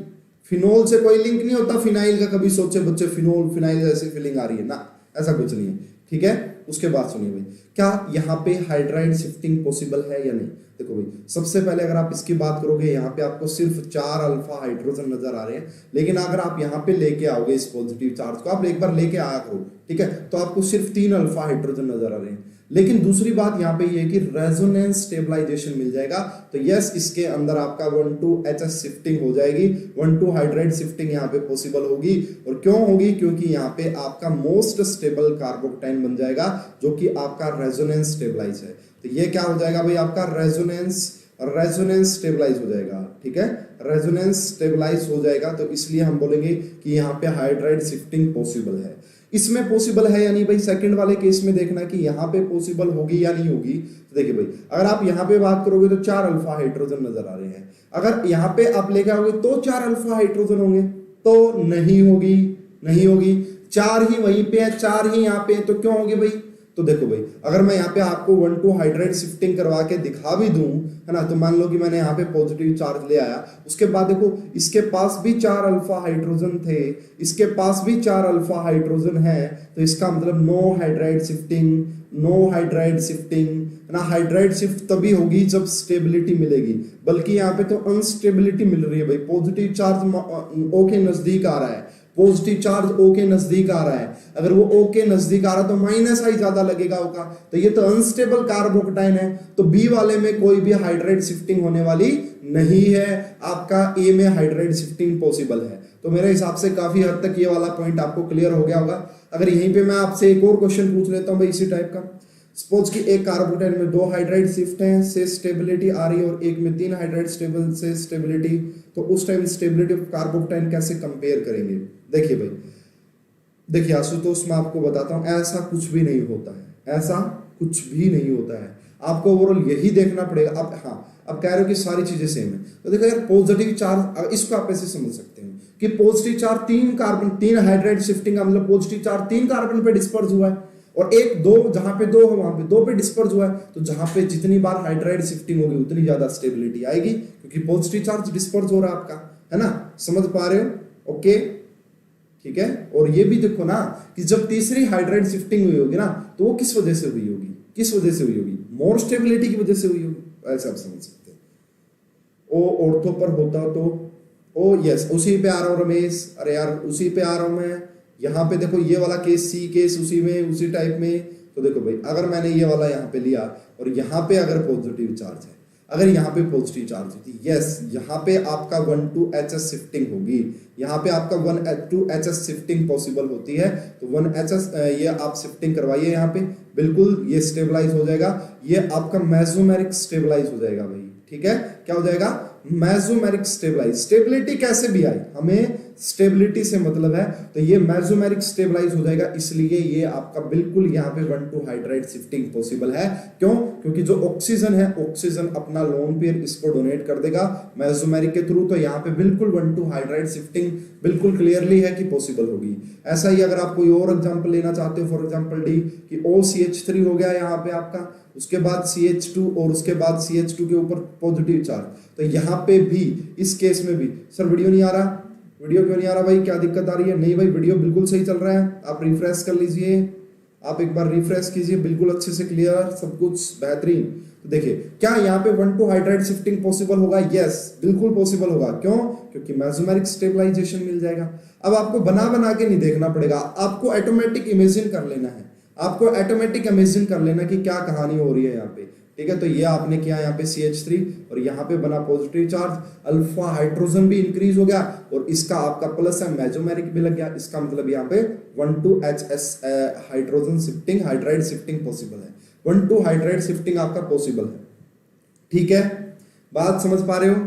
फिनोल से कोई लिंक नहीं होता फिनाइल का, कभी सोचे बच्चे फिनोल फिनाइल जैसी फीलिंग आ रही है ना, ऐसा कुछ नहीं है, ठीक है। उसके बाद सुनिए भाई, क्या यहाँ पे हाइड्राइड शिफ्टिंग पॉसिबल है या नहीं? देखो भाई सबसे पहले अगर आप इसकी बात करोगे, यहाँ पे आपको सिर्फ 4 अल्फा हाइड्रोजन नजर आ रहे हैं, लेकिन अगर आप यहाँ पे लेके आओगे इस पॉजिटिव चार्ज को, आप एक बार लेके आया करो, ठीक है, तो आपको सिर्फ 3 अल्फा हाइड्रोजन नजर आ रहे हैं। लेकिन दूसरी बात यहाँ पे ये है कि रेजोनेंस स्टेबलाइजेशन मिल जाएगा, तो यस इसके अंदर आपका 1-2 एचएस शिफ्टिंग हो जाएगी, 1-2 हाइड्राइड शिफ्टिंग यहाँ पे पॉसिबल होगी। और क्यों होगी? क्योंकि यहाँ पे आपका मोस्ट स्टेबल कार्बोक्टाइन बन जाएगा जो कि आपका रेजोनेंस स्टेबलाइज है। तो ये क्या हो जाएगा भाई, आपका रेजोनेंस स्टेबलाइज हो जाएगा, ठीक है, रेजोनेंस स्टेबलाइज हो जाएगा। तो इसलिए हम बोलेंगे कि यहाँ पे हाइड्राइड शिफ्टिंग पॉसिबल है। इसमें पॉसिबल है या नहीं भाई, सेकंड वाले केस में देखना कि यहाँ पे पॉसिबल होगी या नहीं होगी। तो देखिए भाई अगर आप यहाँ पे बात करोगे तो 4 अल्फा हाइड्रोजन नजर आ रहे हैं, अगर यहाँ पे आप लेके आओगे तो 4 अल्फा हाइड्रोजन होंगे, तो नहीं होगी, नहीं होगी। 4 ही वहीं पे है, 4 ही यहाँ पे है, तो क्यों होगी भाई? तो देखो भाई अगर मैं यहाँ पे आपको 1-2 हाइड्राइड शिफ्टिंग करवा के दिखा भी दूं, है ना, तो मान लो कि मैंने यहाँ पे पॉजिटिव चार्ज ले आया, उसके बाद देखो इसके पास भी 4 अल्फा हाइड्रोजन थे, इसके पास भी 4 अल्फा हाइड्रोजन है, तो इसका मतलब no hydride shifting, no hydride shifting, है ना। हाइड्राइड शिफ्ट तभी होगी जब स्टेबिलिटी मिलेगी, बल्कि यहाँ पे तो अनस्टेबिलिटी मिल रही है भाई। पॉजिटिव चार्ज ओ के नजदीक आ रहा है, पॉजिटिव चार्ज ओ के नजदीक आ रहा है, अगर वो ओ के नजदीक आ रहा है तो माइनस आई ज्यादा लगेगा होगा, तो ये तो अनस्टेबल कार्बोक्टाइन है, तो बी वाले में कोई भी हाइड्राइड शिफ्टिंग होने वाली नहीं है, आपका ए में हाइड्राइड शिफ्टिंग पॉसिबल है। तो मेरे हिसाब से काफी हद तक ये वाला पॉइंट आपको क्लियर हो गया होगा। अगर यहीं पे मैं आपसे एक और क्वेश्चन पूछ लेता हूं भाई इसी टाइप का, सपोज कि एक कार्बोक्टाइन में 2 हाइड्राइड शिफ्ट हैं से स्टेबिलिटी आ रही है और एक में 3 हाइड्राइड स्टेबल से स्टेबिलिटी, तो उस टाइम स्टेबिलिटी ऑफ कार्बोक्टाइन कैसे कंपेयर करेंगे? देखिए भाई, देखिए आशुतोष मैं आपको बताता हूं, ऐसा कुछ भी नहीं होता है, ऐसा कुछ भी नहीं होता है, आपको ओवरऑल यही देखना पड़ेगा। अब हाँ, अब कह रहे हो कि सारी चीजें सेम है, तो देखो यार पॉजिटिव चार्ज, इसको आप ऐसे समझ सकते हैं कि पॉजिटिव चार्ज 3 हाइड्राइड शिफ्टिंग का मतलब पॉजिटिव चार्ज 3 कार्बन पे डिस्पर्स हुआ है, और एक 2 जहां पे 2 है वहां पे 2 पे डिस्पर्स हुआ है, तो जहां पे जितनी बार हाइड्राइड शिफ्टिंग होगी उतनी ज्यादा स्टेबिलिटी आएगी, क्योंकि पॉजिटिव चार्ज डिस्पर्स हो रहा है आपका, है ना, समझ पा रहे हो? ओके, ठीक है। और ये भी देखो ना कि जब तीसरी हाइड्राइड शिफ्टिंग हुई होगी ना, तो वो किस वजह से हुई होगी, किस वजह से हुई होगी? मोर स्टेबिलिटी की वजह से हुई होगी, ऐसा आप समझ सकते हैं। ओ ऑर्थो पर होता तो ओ यस, उसी पे आ रहा हूं रमेश, अरे यार उसी पे आ रहा हूं मैं। यहाँ पे देखो ये वाला केस, सी केस उसी में, उसी टाइप में। तो देखो भाई अगर मैंने ये वाला यहाँ पे लिया और यहाँ पे अगर पॉजिटिव चार्ज है, अगर यहाँ पे पॉजिटिव चार्ज होती, यस यहाँ पे आपका 1-2 एचएस शिफ्टिंग होगी, यहाँ पे आपका 1-2 एचएस शिफ्टिंग पॉसिबल होती है, तो 1 एचएस ये आप शिफ्टिंग करवाइए यहाँ पे, बिल्कुल ये स्टेबलाइज हो जाएगा, ये आपका मेसोमेरिक स्टेबलाइज हो जाएगा भाई, ठीक है। क्या हो जाएगा? Mesomeric stabilise. स्टेबिलिटी कैसे भी आई, हमें स्टेबिलिटी से मतलब है, तो ये मेसोमेरिक स्टेबलाइज हो जाएगा, इसलिए ये आपका बिल्कुल यहाँ पे 1-2 हाइड्राइड शिफ्टिंग पॉसिबल है। क्यों? क्योंकि जो ऑक्सीजन है, ऑक्सीजन अपना लोन पेयर इसको डोनेट कर देगा मेसोमेरिक के थ्रू, तो यहाँ पे बिल्कुल 1-2 हाइड्राइड शिफ्टिंग बिल्कुल क्लियरली है कि पॉसिबल होगी। ऐसा ही अगर आप कोई और एग्जाम्पल लेना चाहते हो, फॉर एग्जाम्पल डी कि OCH3 हो गया यहाँ पे आपका, उसके बाद CH2 और उसके बाद CH2 के ऊपर पॉजिटिव चार्ज, तो यहाँ पे भी इस केस में भी, सर वीडियो नहीं आ रहा, वीडियो क्यों नहीं आ रहा भाई, क्या दिक्कत आ रही है? नहीं भाई वीडियो बिल्कुल सही चल रहा है, आप रिफ्रेश कर लीजिए, आप एक बार रिफ्रेश कीजिए, बिल्कुल अच्छे से क्लियर, सब कुछ बेहतरीन। तो देखिए क्या यहाँ पे 1-2 हाइड्राइड शिफ्टिंग पॉसिबल होगा? यस बिल्कुल पॉसिबल होगा। क्यों? क्योंकि मेसोमेरिक स्टेबलाइजेशन मिल जाएगा। अब आपको बना के नहीं देखना पड़ेगा, आपको ऑटोमेटिक इमेजिन कर लेना है, आपको ऑटोमेटिक इमेजिन कर लेना कि क्या कहानी हो रही है यहाँ पे। ठीक है। तो ये आपने किया यहाँ पे CH3 और यहाँ पे बना पॉजिटिव चार्ज, अल्फा हाइड्रोजन भी इंक्रीज हो गया और इसका आपका प्लस है मेसोमेरिक भी लग गया। इसका मतलब यहाँ पे 1,2HS hydrogen shifting, hydride shifting possible है, 1,2 हाइड्राइड शिफ्टिंग आपका पॉसिबल है। ठीक है, बात समझ पा रहे हो,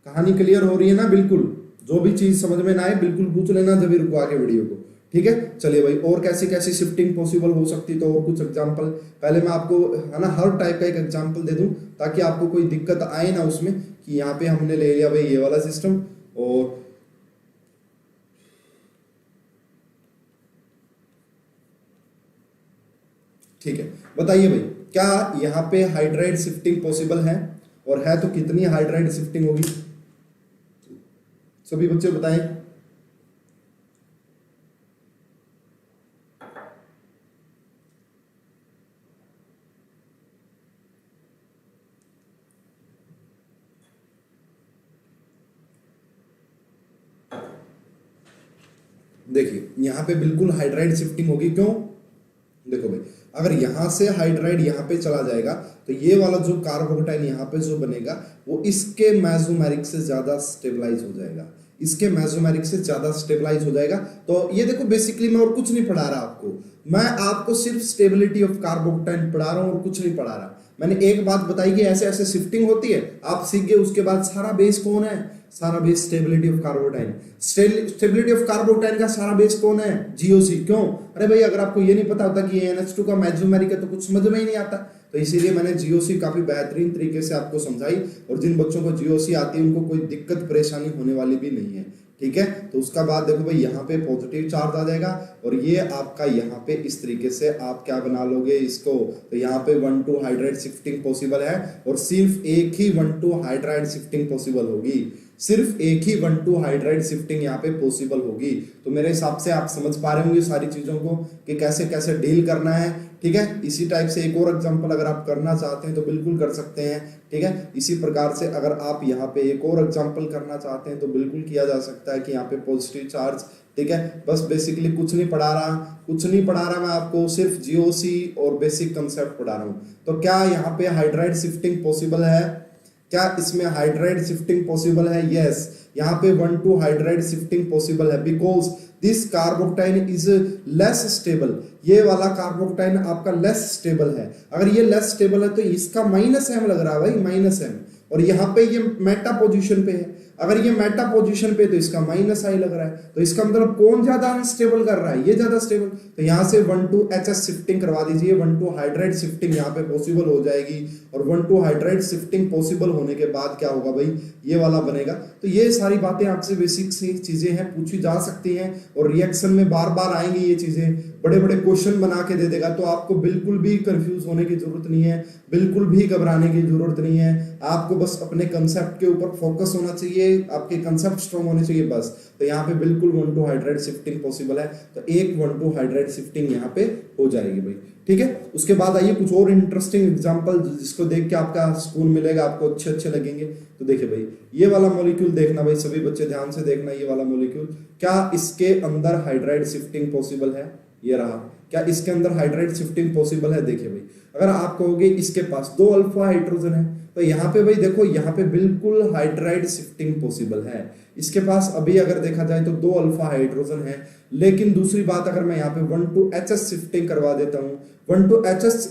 कहानी क्लियर हो रही है ना? बिल्कुल, जो भी चीज समझ में ना आए बिल्कुल पूछ लेना जब भी रुको आगे वीडियो को। ठीक है, चलिए भाई, और कैसी कैसी शिफ्टिंग पॉसिबल हो सकती, तो और कुछ एग्जांपल पहले मैं आपको, है ना, हर टाइप का एक एग्जांपल दे दूं ताकि आपको कोई दिक्कत आए ना उसमें कि यहाँ पे हमने ले लिया भाई ये वाला सिस्टम और ठीक है। बताइए भाई, क्या यहाँ पे हाइड्राइड शिफ्टिंग पॉसिबल है, और है तो कितनी हाइड्राइड शिफ्टिंग होगी? सभी बच्चे बताएं। देखिए यहाँ पे बिल्कुल हाइड्राइड शिफ्टिंग होगी, क्यों? देखो भाई, अगर यहां से हाइड्राइड यहाँ पे चला जाएगा तो ये वाला जो कार्बोकेटाइन यहाँ पे जो बनेगा वो इसके मेसोमेरिक से ज्यादा स्टेबलाइज हो जाएगा, इसके मेसोमेरिक से ज्यादा स्टेबलाइज हो जाएगा। तो ये देखो, बेसिकली मैं और कुछ नहीं पढ़ा रहा आपको, मैं आपको सिर्फ स्टेबिलिटी ऑफ कार्बोकेटाइन पढ़ा रहा हूं और कुछ नहीं पढ़ा रहा। मैंने एक बात बताई कि ऐसे ऐसे शिफ्टिंग होती है, आप सीख गए, उसके बाद सारा बेस कौन है? सारा base stability of carbocation. Stability of carbocation का सारा बेस कौन है? जीओसी। क्यों? अरे भाई, अगर आपको ये नहीं पता होता कि NH2 का मेसोमेरिक है तो कुछ समझ में ही नहीं आता। तो इसीलिए मैंने जीओसी काफी बेहतरीन तरीके से आपको समझाई, और जिन बच्चों को जीओसी आती है उनको कोई दिक्कत परेशानी होने वाली भी नहीं है। ठीक है, तो उसका बाद देखो भाई, यहाँ पे पॉजिटिव चार्ज आ जाएगा और ये आपका यहाँ पे इस तरीके से आप क्या बना लोगे इसको, तो यहाँ पे 1,2 हाइड्राइड शिफ्टिंग पॉसिबल है, और सिर्फ एक ही 1,2 हाइड्राइड शिफ्टिंग पॉसिबल होगी, सिर्फ एक ही 1,2 हाइड्राइड शिफ्टिंग यहाँ पे पॉसिबल होगी। तो मेरे हिसाब से आप समझ पा रहे होंगे सारी चीजों को कि कैसे कैसे डील करना है। ठीक है, इसी टाइप से एक और एग्जांपल अगर आप करना चाहते हैं तो बिल्कुल कर सकते हैं। ठीक है, इसी प्रकार से अगर आप यहाँ पे एक और एग्जांपल करना चाहते हैं तो बिल्कुल किया जा सकता है कि यहाँ पे पॉजिटिव चार्ज। ठीक है, बस बेसिकली कुछ नहीं पढ़ा रहा मैं आपको, सिर्फ जीओसी और बेसिक कंसेप्ट पढ़ा रहा हूँ। तो क्या यहाँ पे हाइड्राइड शिफ्टिंग पॉसिबल है? क्या इसमें हाइड्राइड शिफ्टिंग पॉसिबल है? यस, यहाँ पे 1,2 हाइड्राइड शिफ्टिंग पॉसिबल है, because this carbocation is less stable. ये वाला कार्बोकेटाइन आपका लेस स्टेबल है। अगर ये लेस स्टेबल है तो इसका -M लग रहा है भाई, -M, और यहाँ पे ये मेटा पोजीशन पे है। अगर ये मेटा पोजीशन पे तो इसका -I लग रहा है, तो इसका मतलब कौन ज्यादा अनस्टेबल कर रहा है? ये ज्यादा स्टेबल। तो यहाँ से 1,2HS शिफ्टिंग करवा दीजिए, 1,2 हाइड्राइड शिफ्टिंग यहाँ पे पॉसिबल हो जाएगी, और 1,2 हाइड्राइड शिफ्टिंग पॉसिबल होने के बाद क्या होगा भाई, ये वाला बनेगा। तो ये सारी बातें आपसे बेसिक सी चीजें हैं, पूछी जा सकती हैं, और रिएक्शन में बार बार आएंगी ये चीजें, बड़े बड़े क्वेश्चन बना के दे देगा। तो आपको बिल्कुल भी कंफ्यूज होने की जरूरत नहीं है, बिल्कुल भी घबराने की जरूरत नहीं है। आपको बस अपने कंसेप्ट के ऊपर फोकस होना चाहिए, आपके कंसेप्ट स्ट्रॉन्ग होने चाहिए बस। तो यहाँ पे बिल्कुल 1,2 हाइड्राइड शिफ्टिंग पॉसिबल है, तो एक 1,2 हाइड्राइड शिफ्टिंग यहाँ पे हो जाएगी भाई। ठीक है, उसके बाद आइए कुछ और इंटरेस्टिंग एग्जांपल जिसको देख के आपका सुकून मिलेगा, आपको अच्छे अच्छे लगेंगे। तो देखिए भाई, ये वाला मॉलिक्यूल देखना भाई, सभी बच्चे ध्यान से देखना, ये वाला मॉलिक्यूल, क्या इसके अंदर हाइड्राइड शिफ्टिंग पॉसिबल है? ये रहा, क्या इसके अंदर हाइड्राइड शिफ्टिंग पॉसिबल है? देखिए भाई, अगर आप कहोगे इसके पास 2 अल्फा हाइड्रोजन है, तो यहाँ पे भाई देखो, यहाँ पे बिल्कुल हाइड्राइड शिफ्टिंग पॉसिबल है। इसके पास अभी अगर देखा जाए तो 2 अल्फा हाइड्रोजन है, लेकिन दूसरी बात, अगर मैं यहाँ पे 1,2HS शिफ्टिंग करवा देता हूँ, 1,2HS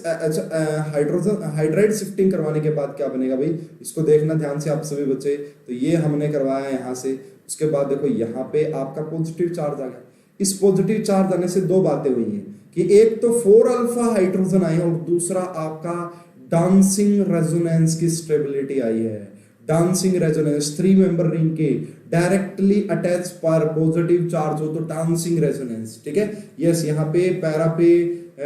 हाइड्रोजन हाइड्राइड शिफ्टिंग करवाने के बाद क्या बनेगा भाई, इसको देखना ध्यान से आप सभी बच्चे। तो ये हमने करवाया यहाँ से, उसके बाद देखो यहाँ पे आपका पॉजिटिव चार्ज आ गया। इस पॉजिटिव चार्ज आने से दो बातें हुई हैं कि एक तो 4 अल्फा हाइड्रोजन आए, और दूसरा आपका डांसिंग रेजोनेंस की स्टेबिलिटी आई है। डांसिंग रेजोनेंस 3 मेंबर रिंग के डायरेक्टली अटैच पर पॉजिटिव चार्ज हो तो डांसिंग रेजोनेंस। ठीक है, यस, यहाँ पे पैरा पे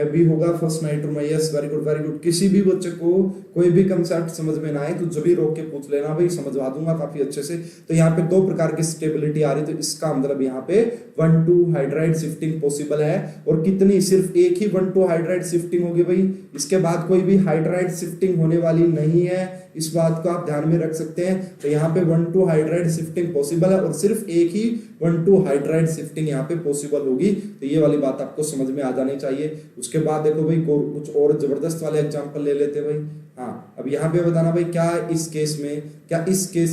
भी होगा फर्स्ट नाइट्रो में। Yes, very good very good. किसी भी बच्चे को कोई भी कंसेप्ट समझ में ना आए तो जब भी रोक के पूछ लेना भाई, समझवा दूंगा काफी अच्छे से। तो यहाँ पे 2 प्रकार की स्टेबिलिटी आ रही, तो इसका मतलब यहाँ पे 1,2 हाइड्राइड शिफ्टिंग पॉसिबल है। और कितनी? सिर्फ एक ही 1,2 हाइड्राइड शिफ्टिंग होगी भाई, इसके बाद कोई भी हाइड्राइड शिफ्टिंग होने वाली नहीं है। इस बात को आप ध्यान में रख सकते हैं। तो यहाँ पे 1,2 हाइड्राइड शिफ्टिंग पॉसिबल है, और सिर्फ एक ही 1,2 हाइड्राइड शिफ्टिंग यहाँ पे पॉसिबल होगी। तो ये वाली बात आपको समझ में आ जानी चाहिए। उसके बाद देखो भाई, कुछ और जबरदस्त वाले एग्जांपल ले लेते हैं भाई। हाँ, अब यहाँ पे बताना भाई क्या इस केस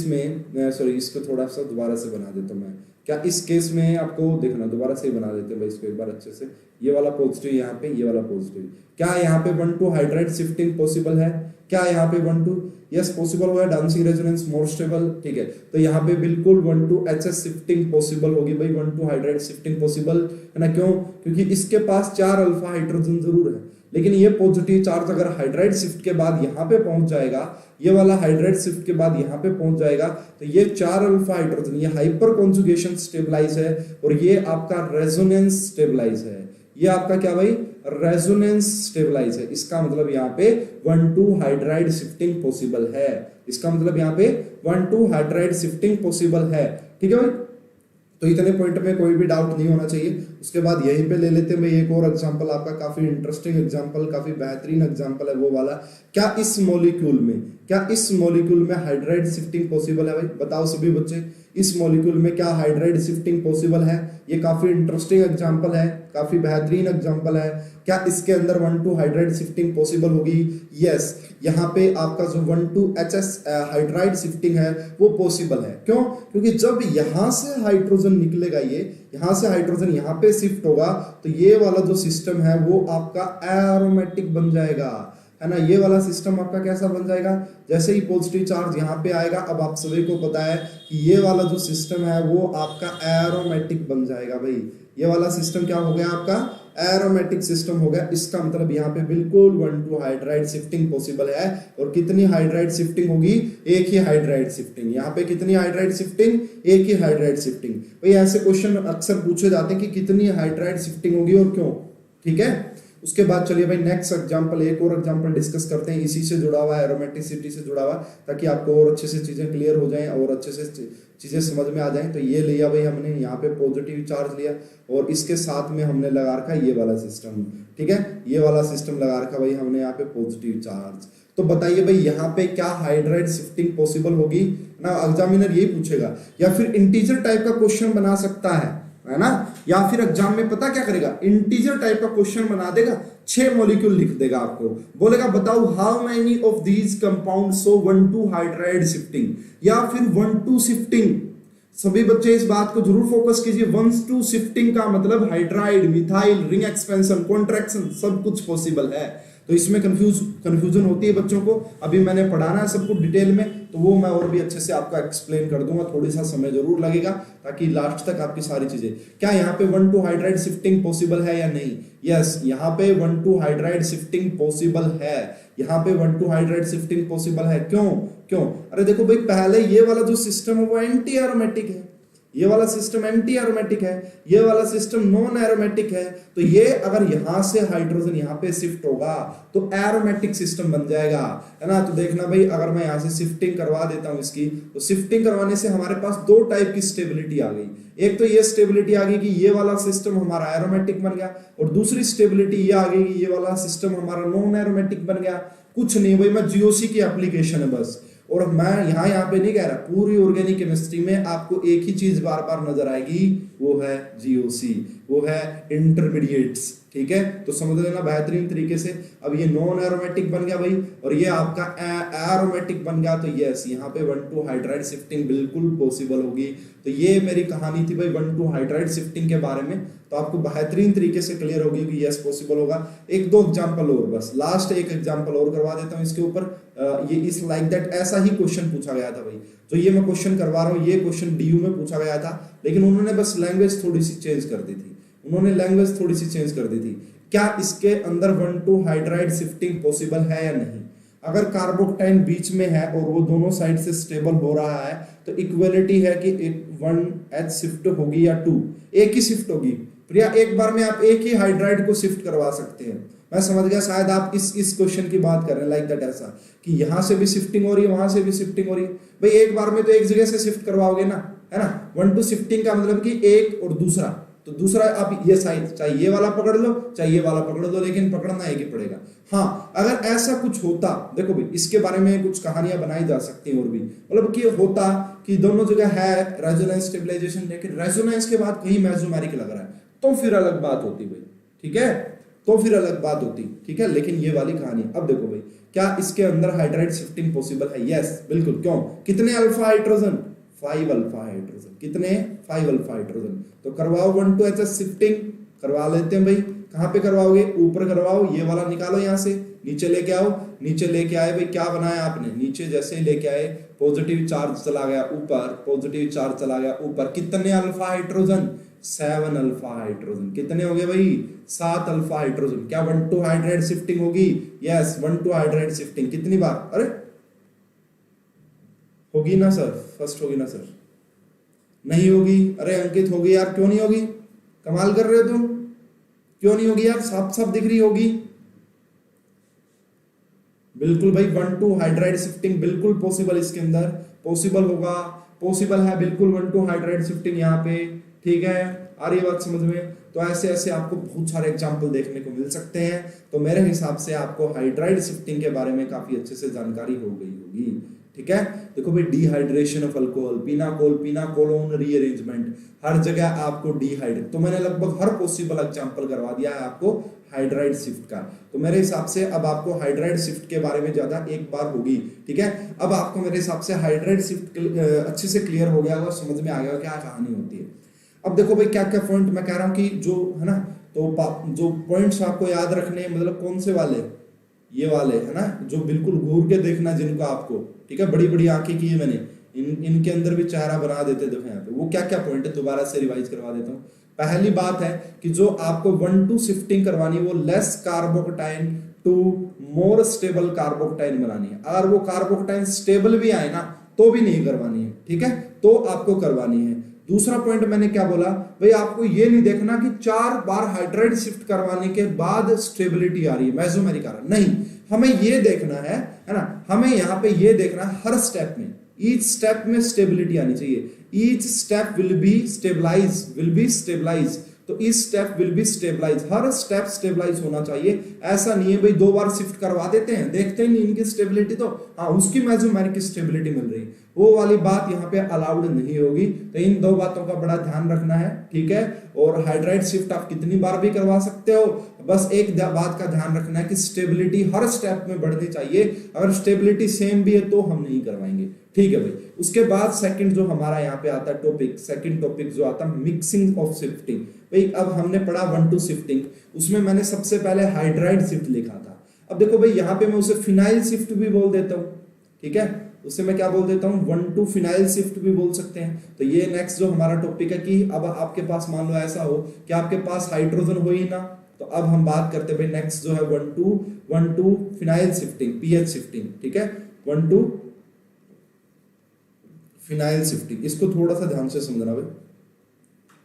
में सॉरी इसको थोड़ा सा दोबारा से बना देता हूँ मैं, क्या इस केस में आपको देखना, दोबारा से बना देते हैं भाई इसको एक बार अच्छे से। ये वाला पॉजिटिव यहाँ पे, ये वाला पॉजिटिव, क्या यहाँ पे 1-2 हाइड्राइड शिफ्टिंग पॉसिबल है? क्या यहाँ पे 1-2 यस पॉसिबल होगा, डांसिंग रेजोनेंस मोर स्टेबल, ठीक है। तो यहाँ पे बिल्कुल 1-2 HS शिफ्टिंग पॉसिबल होगी भाई, 1-2 हाइड्राइड शिफ्टिंग पॉसिबल है ना। क्यों? क्योंकि इसके पास 4 अल्फा हाइड्रोजन जरूर है, लेकिन ये पॉजिटिव चार्ज अगर हाइड्राइड शिफ्ट के बाद यहाँ पे पहुंच जाएगा, ये वाला हाइड्राइड शिफ्ट के बाद यहाँ पे पहुंच जाएगा, तो ये 4 अल्फा हाइड्रोजन ये हाइपर कॉन्जुगेशन स्टेबलाइज है और ये आपका रेजोनेंस स्टेबलाइज है। ये आपका क्या भाई? रेजोनेंस स्टेबलाइज है। इसका मतलब यहाँ पे 1-2 हाइड्राइड शिफ्टिंग पॉसिबल है। इसका मतलब यहाँ पे 1-2 हाइड्राइड शिफ्टिंग पॉसिबल है, ठीक है भाई। तो इतने पॉइंट में कोई भी डाउट नहीं होना चाहिए। उसके बाद यहीं पे ले लेते हैं भाई एक और एग्जांपल, आपका काफी इंटरेस्टिंग एग्जांपल, काफी बेहतरीन एग्जांपल है वो वाला। क्या इस मॉलिक्यूल में हाइड्राइड शिफ्टिंग पॉसिबल है भाई? बताओ सभी बच्चे, इस मॉलिक्यूल में क्या हाइड्राइड शिफ्टिंग पॉसिबल है? ये काफी इंटरेस्टिंग एग्जांपल है, काफी बेहतरीन एग्जांपल है। क्या इसके अंदर 1-2 हाइड्राइड शिफ्टिंग पॉसिबल होगी? यस, यहाँ पे आपका जो 1-2 HS हाइड्राइड शिफ्टिंग है वो पॉसिबल है। क्यों? क्योंकि जब यहाँ से हाइड्रोजन निकलेगा, ये यहाँ से हाइड्रोजन यहाँ पे शिफ्ट होगा, तो ये वाला जो सिस्टम है वो आपका एरोमेटिक बन जाएगा, है ना। ये वाला सिस्टम आपका कैसा बन जाएगा? जैसे ही पॉजिटिव चार्ज यहाँ पे आएगा, अब आप सभी को पता है कि ये वाला जो सिस्टम है वो आपका एरोमेटिक बन जाएगा भाई। ये वाला सिस्टम क्या हो गया? आपका एरोमेटिक सिस्टम हो गया। इसका मतलब यहाँ पे बिल्कुल 1-2 हाइड्राइड शिफ्टिंग पॉसिबल है। और कितनी हाइड्राइड शिफ्टिंग होगी? एक ही हाइड्राइड शिफ्टिंग। यहाँ पे कितनी हाइड्राइड शिफ्टिंग? एक ही हाइड्राइड शिफ्टिंग। भाई ऐसे क्वेश्चन अक्सर पूछे जाते हैं कि कितनी हाइड्राइड शिफ्टिंग होगी और क्यों, ठीक है। उसके बाद चलिए भाई नेक्स्ट एग्जांपल, एक और एग्जांपल डिस्कस करते हैं, इसी से जुड़ा हुआ है, एरोमेटिसिटी से जुड़ा हुआ, ताकि आपको और अच्छे से चीजें क्लियर हो जाएं और अच्छे से चीजें समझ में आ जाएं। तो ये लिया भाई हमने, यहाँ पे पॉजिटिव चार्ज लिया और इसके साथ में हमने लगा रखा ये वाला सिस्टम, ठीक है। ये वाला सिस्टम लगा रखा भाई हमने यहाँ पे पॉजिटिव चार्ज। तो बताइए भाई यहाँ पे क्या हाइड्राइड शिफ्टिंग पॉसिबल होगी ना? एग्जामिनर यही पूछेगा, या फिर इंटीजर टाइप का क्वेश्चन बना सकता है ना, या फिर एग्जाम में पता क्या करेगा, इंटीजर टाइप का क्वेश्चन बना देगा, 6 मॉलिक्यूल लिख देगा, आपको बोलेगा बताओ how many of these compound show 1-2 hydride shifting या फिर 1-2 शिफ्टिंग। सभी बच्चे इस बात को जरूर फोकस कीजिए, 1-2 शिफ्टिंग का मतलब hydride, methyl, ring expansion, contraction सब कुछ पॉसिबल है। तो इसमें कंफ्यूजन होती है बच्चों को, अभी मैंने पढ़ाना है सबको डिटेल में, तो वो मैं और भी अच्छे से आपको एक्सप्लेन कर दूंगा, थोड़ी सा समय जरूर लगेगा ताकि लास्ट तक आपकी सारी चीजें। क्या यहाँ पे 1-2 हाइड्राइड शिफ्टिंग पॉसिबल है या नहीं? यस, यहाँ पे 1-2 हाइड्राइड शिफ्टिंग पॉसिबल है। यहाँ पे 1-2 हाइड्राइड शिफ्टिंग पॉसिबल है। क्यों? अरे देखो भाई, पहले ये वाला जो सिस्टम है वो एंटी एरोमेटिक है, ये वाला सिस्टम एंटी एरोमेटिक है, ये वाला सिस्टम नॉन एरोमेटिक है। तो ये अगर यहां से हाइड्रोजन यहाँ पे शिफ्ट होगा तो एरोमेटिक सिस्टम बन जाएगा, है ना। तो देखना भाई, अगर मैं यहाँ से शिफ्टिंग करवा देता हूँ इसकी, तो शिफ्टिंग करवाने से हमारे पास 2 टाइप की स्टेबिलिटी आ गई। एक तो ये स्टेबिलिटी आ गई कि ये वाला सिस्टम हमारा एरोमेटिक बन गया, और दूसरी स्टेबिलिटी ये आ गई कि ये वाला सिस्टम हमारा नॉन एरोमेटिक बन गया। कुछ नहीं भाई, मैं जीओसी की एप्लीकेशन है बस। और मैं यहाँ पे नहीं कह रहा, पूरी ऑर्गेनिक केमिस्ट्री में आपको एक ही चीज बार बार नजर आएगी, वो है जीओसी, वो है इंटरमीडिएट्स, ठीक है। तो समझ लेना बेहतरीन तरीके से। अब ये नॉन एरोमेटिक बन गया भाई, और ये आपका एरोमेटिक बन गया, तो यस यहाँ पे 1-2 हाइड्राइड शिफ्टिंग बिल्कुल पॉसिबल होगी। तो ये मेरी कहानी थी भाई 1-2 हाइड्राइड शिफ्टिंग के बारे में, तो आपको बेहतरीन तरीके से क्लियर होगी कि यस पॉसिबल होगा। 1-2 एग्जांपल और, बस लास्ट एक एग्जांपल और करवा देता हूँ इसके ऊपर। ये इस लाइक दैट ऐसा ही क्वेश्चन पूछा गया था भाई, तो ये मैं क्वेश्चन करवा रहा हूँ। ये क्वेश्चन डीयू में पूछा गया था, लेकिन उन्होंने बस लैंग्वेज थोड़ी सी चेंज कर दी थी। क्या इसके अंदर 1-2 हाइड्राइड शिफ्टिंग पॉसिबल है या नहीं? अगर कार्बोक्टाइन बीच में है और वो दोनों साइड से स्टेबल हो रहा है, तो इक्वलिटी है कि 1H शिफ्ट होगी या 2, एक ही शिफ्ट होगी। प्रिया, एक बार में आप एक ही हाइड्राइड को शिफ्ट करवा सकते हैं। मैं समझ गया, शायद आप इस क्वेश्चन की बात कर रहे हैं, लाइक दैट ऐसा कि यहां से भी शिफ्टिंग हो रही है, वहां से भी शिफ्टिंग हो रही है। भाई एक बार में तो एक जगह से शिफ्ट करवाओगे ना, है ना। 1-2 शिफ्टिंग का मतलब कि एक और दूसरा, तो दूसरा आप ये साइड चाहे ये वाला पकड़ लो चाहे ये वाला पकड़ लो, लेकिन पकड़ना एक ही पड़ेगा। हाँ, अगर ऐसा कुछ होता, देखो भाई इसके बारे में कुछ कहानियां बनाई जा सकती हैं और भी, मतलब कि होता कि दोनों जगह है रेजोनेंस स्टेबलाइजेशन, लेकिन रेजोनेंस के बाद कहीं मेसोमेरिक लग रहा है, तो फिर अलग बात होती भाई, ठीक है, तो फिर अलग बात होती, ठीक है। लेकिन ये वाली कहानी, अब देखो भाई क्या इसके अंदर हाइड्राइड शिफ्टिंग पॉसिबल है? यस बिल्कुल। क्यों? कितने अल्फा हाइड्रोजन? 5 alpha hydrogen. कितने? 5 अल्फा हाइड्रोजन। तो करवाओ 1,2 शिफ्टिंग, करवा लेते हैं भाई। कहां पे करवाओगे? ऊपर करवाओ, ये वाला निकालो यहां से, नीचे लेके आओ। नीचे लेके आए भाई, क्या बनाया आपने? नीचे जैसे ही लेके आए पॉजिटिव चार्ज चला गया ऊपर, पॉजिटिव चार्ज चला गया ऊपर। कितने अल्फा हाइड्रोजन? 7 alpha hydrogen. कितने हो गए भाई? 7 अल्फा हाइड्रोजन। क्या 1,2 हाइड्राइड शिफ्टिंग होगी? Yes 1,2 hydride shifting. कितनी बार? अरे होगी ना सर, फर्स्ट होगी ना सर? नहीं होगी। अरे अंकित होगी यार, क्यों नहीं होगी? कमाल कर रहे हो तुम, क्यों नहीं होगी यार? साफ साफ दिख रही होगी। बिल्कुल भाई 1,2 हाइड्राइड शिफ्टिंग बिल्कुल पॉसिबल, इसके अंदर पॉसिबल होगा, पॉसिबल है बिल्कुल 1,2 हाइड्राइड शिफ्टिंग यहाँ पे। ठीक है, आ रही है बात समझ में? तो ऐसे ऐसे आपको बहुत सारे एग्जाम्पल देखने को मिल सकते हैं। तो मेरे हिसाब से आपको हाइड्राइड शिफ्टिंग के बारे में काफी अच्छे से जानकारी हो गई होगी। ठीक है, देखो भाई डिहाइड्रेशन ऑफ अल्कोहल, पिनाकोलोन रीअरेंजमेंट, हर जगह आपको डिहाइड्रेट, तो मैंने लगभग हर पॉसिबल एग्जांपल करवा दिया है आपको हाइड्राइड शिफ्ट का। तो मेरे हिसाब से अब आपको हाइड्राइड शिफ्ट के बारे में ज्यादा एक बार होगी। ठीक है, अब आपको मेरे हिसाब से हाइड्राइड शिफ्ट अच्छे से क्लियर हो गया होगा, समझ में आ गया क्या कहानी होती है। अब देखो भाई क्या क्या पॉइंट मैं कह रहा हूँ कि जो है ना, तो जो पॉइंट्स आपको याद रखने, मतलब कौन से वाले? ये वाले है ना, जो बिल्कुल घूर के देखना जिनको आपको, ठीक है, बड़ी बड़ी आंखें की है मैंने, इनके अंदर भी चेहरा बना देते देखो यहाँ पे। वो क्या क्या पॉइंट है दोबारा से रिवाइज करवा देता हूँ। पहली बात है कि जो आपको 1,2 शिफ्टिंग करवानी है वो less carbocation to more stable carbocation बनानी है। अगर वो कार्बोकटाइन स्टेबल भी आए ना तो भी नहीं करवानी है। ठीक है, तो आपको करवानी है। दूसरा पॉइंट मैंने क्या बोला भाई, आपको ये नहीं देखना कि 4 बार हाइड्राइड शिफ्ट करवाने के बाद स्टेबिलिटी आ रही है मेसोमेरिक आ रहा है, नहीं, हमें ये देखना है ना, हमें यहाँ पे ये देखना है हर स्टेप में, ईच स्टेप में स्टेबिलिटी आनी चाहिए। Each step will be stabilise, तो इस स्टेप विल बी स्टेबलाइज, हर स्टेप स्टेबलाइज होना चाहिए। ऐसा नहीं है भाई 2 बार शिफ्ट करवा देते हैं, देखते ही नहीं इनकी स्टेबिलिटी, तो हाँ उसकी मेसोमेरिक स्टेबिलिटी मिल रही, वो वाली बात यहाँ पे अलाउड नहीं होगी। तो इन 2 बातों का बड़ा ध्यान रखना है। ठीक है, और हाइड्राइड शिफ्ट आप कितनी बार भी करवा सकते हो, बस एक बात का ध्यान रखना है कि स्टेबिलिटी हर स्टेप में बढ़नी चाहिए। अगर स्टेबिलिटी सेम भी है तो हम नहीं करवाएंगे। ठीक है भाई, उसके बाद सेकंड जो हमारा यहाँ पे आता है टॉपिक, सेकंड टॉपिक जो आता है मिक्सिंग ऑफ शिफ्टिंग। भाई अब हमने पढ़ा 1,2 शिफ्टिंग, उसमें मैंने सबसे पहले हाइड्राइड शिफ्ट लिखा था। अब देखो भाई यहाँ पे मैं उसे फिनाइल शिफ्ट भी बोल देता हूँ। ठीक है, उससे मैं क्या बोल देता हूँ, 1,2 फिनाइल शिफ्ट भी बोल सकते हैं। तो ये नेक्स्ट जो हमारा टॉपिक है कि अब आपके पास मान लो ऐसा हो कि आपके पास हाइड्रोजन हो ही ना, तो अब हम बात करते हैं नेक्स्ट जो है 1,2 फिनाइल शिफ्टिंग, पीएच शिफ्टिंग। ठीक है, 1,2 फिनाइल शिफ्टिंग, इसको थोड़ा सा ध्यान से समझना भाई।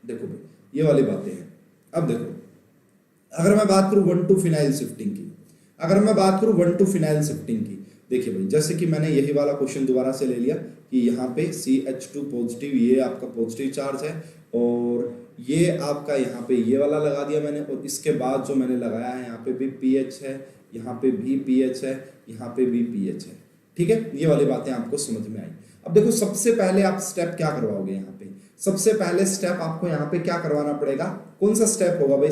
देखो भाई ये वाली बातें हैं। अब देखो, अगर मैं बात करूं 1,2 फिनाइल शिफ्टिंग की, अगर मैं बात करूं 1,2 फिनाइल शिफ्टिंग की, देखिए भाई जैसे कि मैंने यही वाला क्वेश्चन दोबारा से ले लिया कि यहाँ पे CH2 पॉजिटिव, ये आपका पॉजिटिव चार्ज है, और ये आपका यहाँ पे ये वाला लगा दिया मैंने, और इसके बाद जो मैंने लगाया है यहाँ पे भी पीएच है, यहाँ पे भी पीएच है, यहाँ पे भी पीएच है। ठीक है, ये वाली बातें आपको समझ में आई। अब देखो सबसे पहले आप स्टेप क्या करवाओगे यहाँ पे, सबसे पहले स्टेप आपको यहाँ पे क्या करवाना पड़ेगा, कौन सा स्टेप होगा भाई?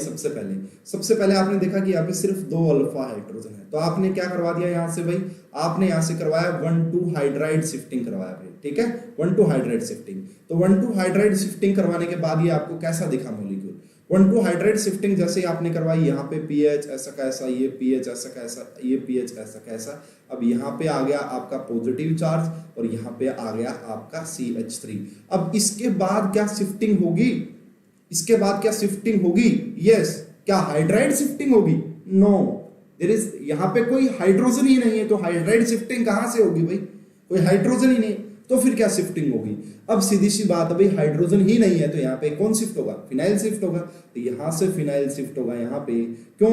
सबसे पहले आपने देखा कि यहाँ पे सिर्फ 2 अल्फा हाइड्रोजन है, तो आपने क्या करवा दिया यहाँ से भाई, आपने यहाँ से करवाया 1,2 हाइड्राइड शिफ्टिंग करवाया भाई। ठीक है, 1,2 हाइड्राइड शिफ्टिंग। तो 1,2 हाइड्राइड शिफ्टिंग करवाने के बाद ये आपको कैसा दिखा मॉलिक्यूल? 1,2 हाइड्राइड शिफ्टिंग जैसे ही आपने करवाई, यहाँ पे पीएच ऐसा कैसा, ये पीएच ऐसा कैसा, ये पीएच ऐसा कैसा, अब यहाँ पे आ गया आपका पॉजिटिव चार्ज और यहाँ पे आ गया आपका CH3। अब इसके बाद क्या शिफ्टिंग होगी? इसके बाद क्या शिफ्टिंग होगी? यस, क्या हाइड्राइड शिफ्टिंग होगी? नो, देयर इज, यहाँ पे कोई हाइड्रोजन ही नहीं है, तो हाइड्राइड शिफ्टिंग कहां से होगी भाई? कोई हाइड्रोजन ही नहीं, तो फिर क्या शिफ्टिंग होगी? अब सीधी सी बात है भाई, हाइड्रोजन ही नहीं है तो यहाँ पे कौन शिफ्ट होगा? फिनाइल शिफ्ट होगा। तो यहाँ से फिनाइल शिफ्ट होगा यहाँ पे, क्यों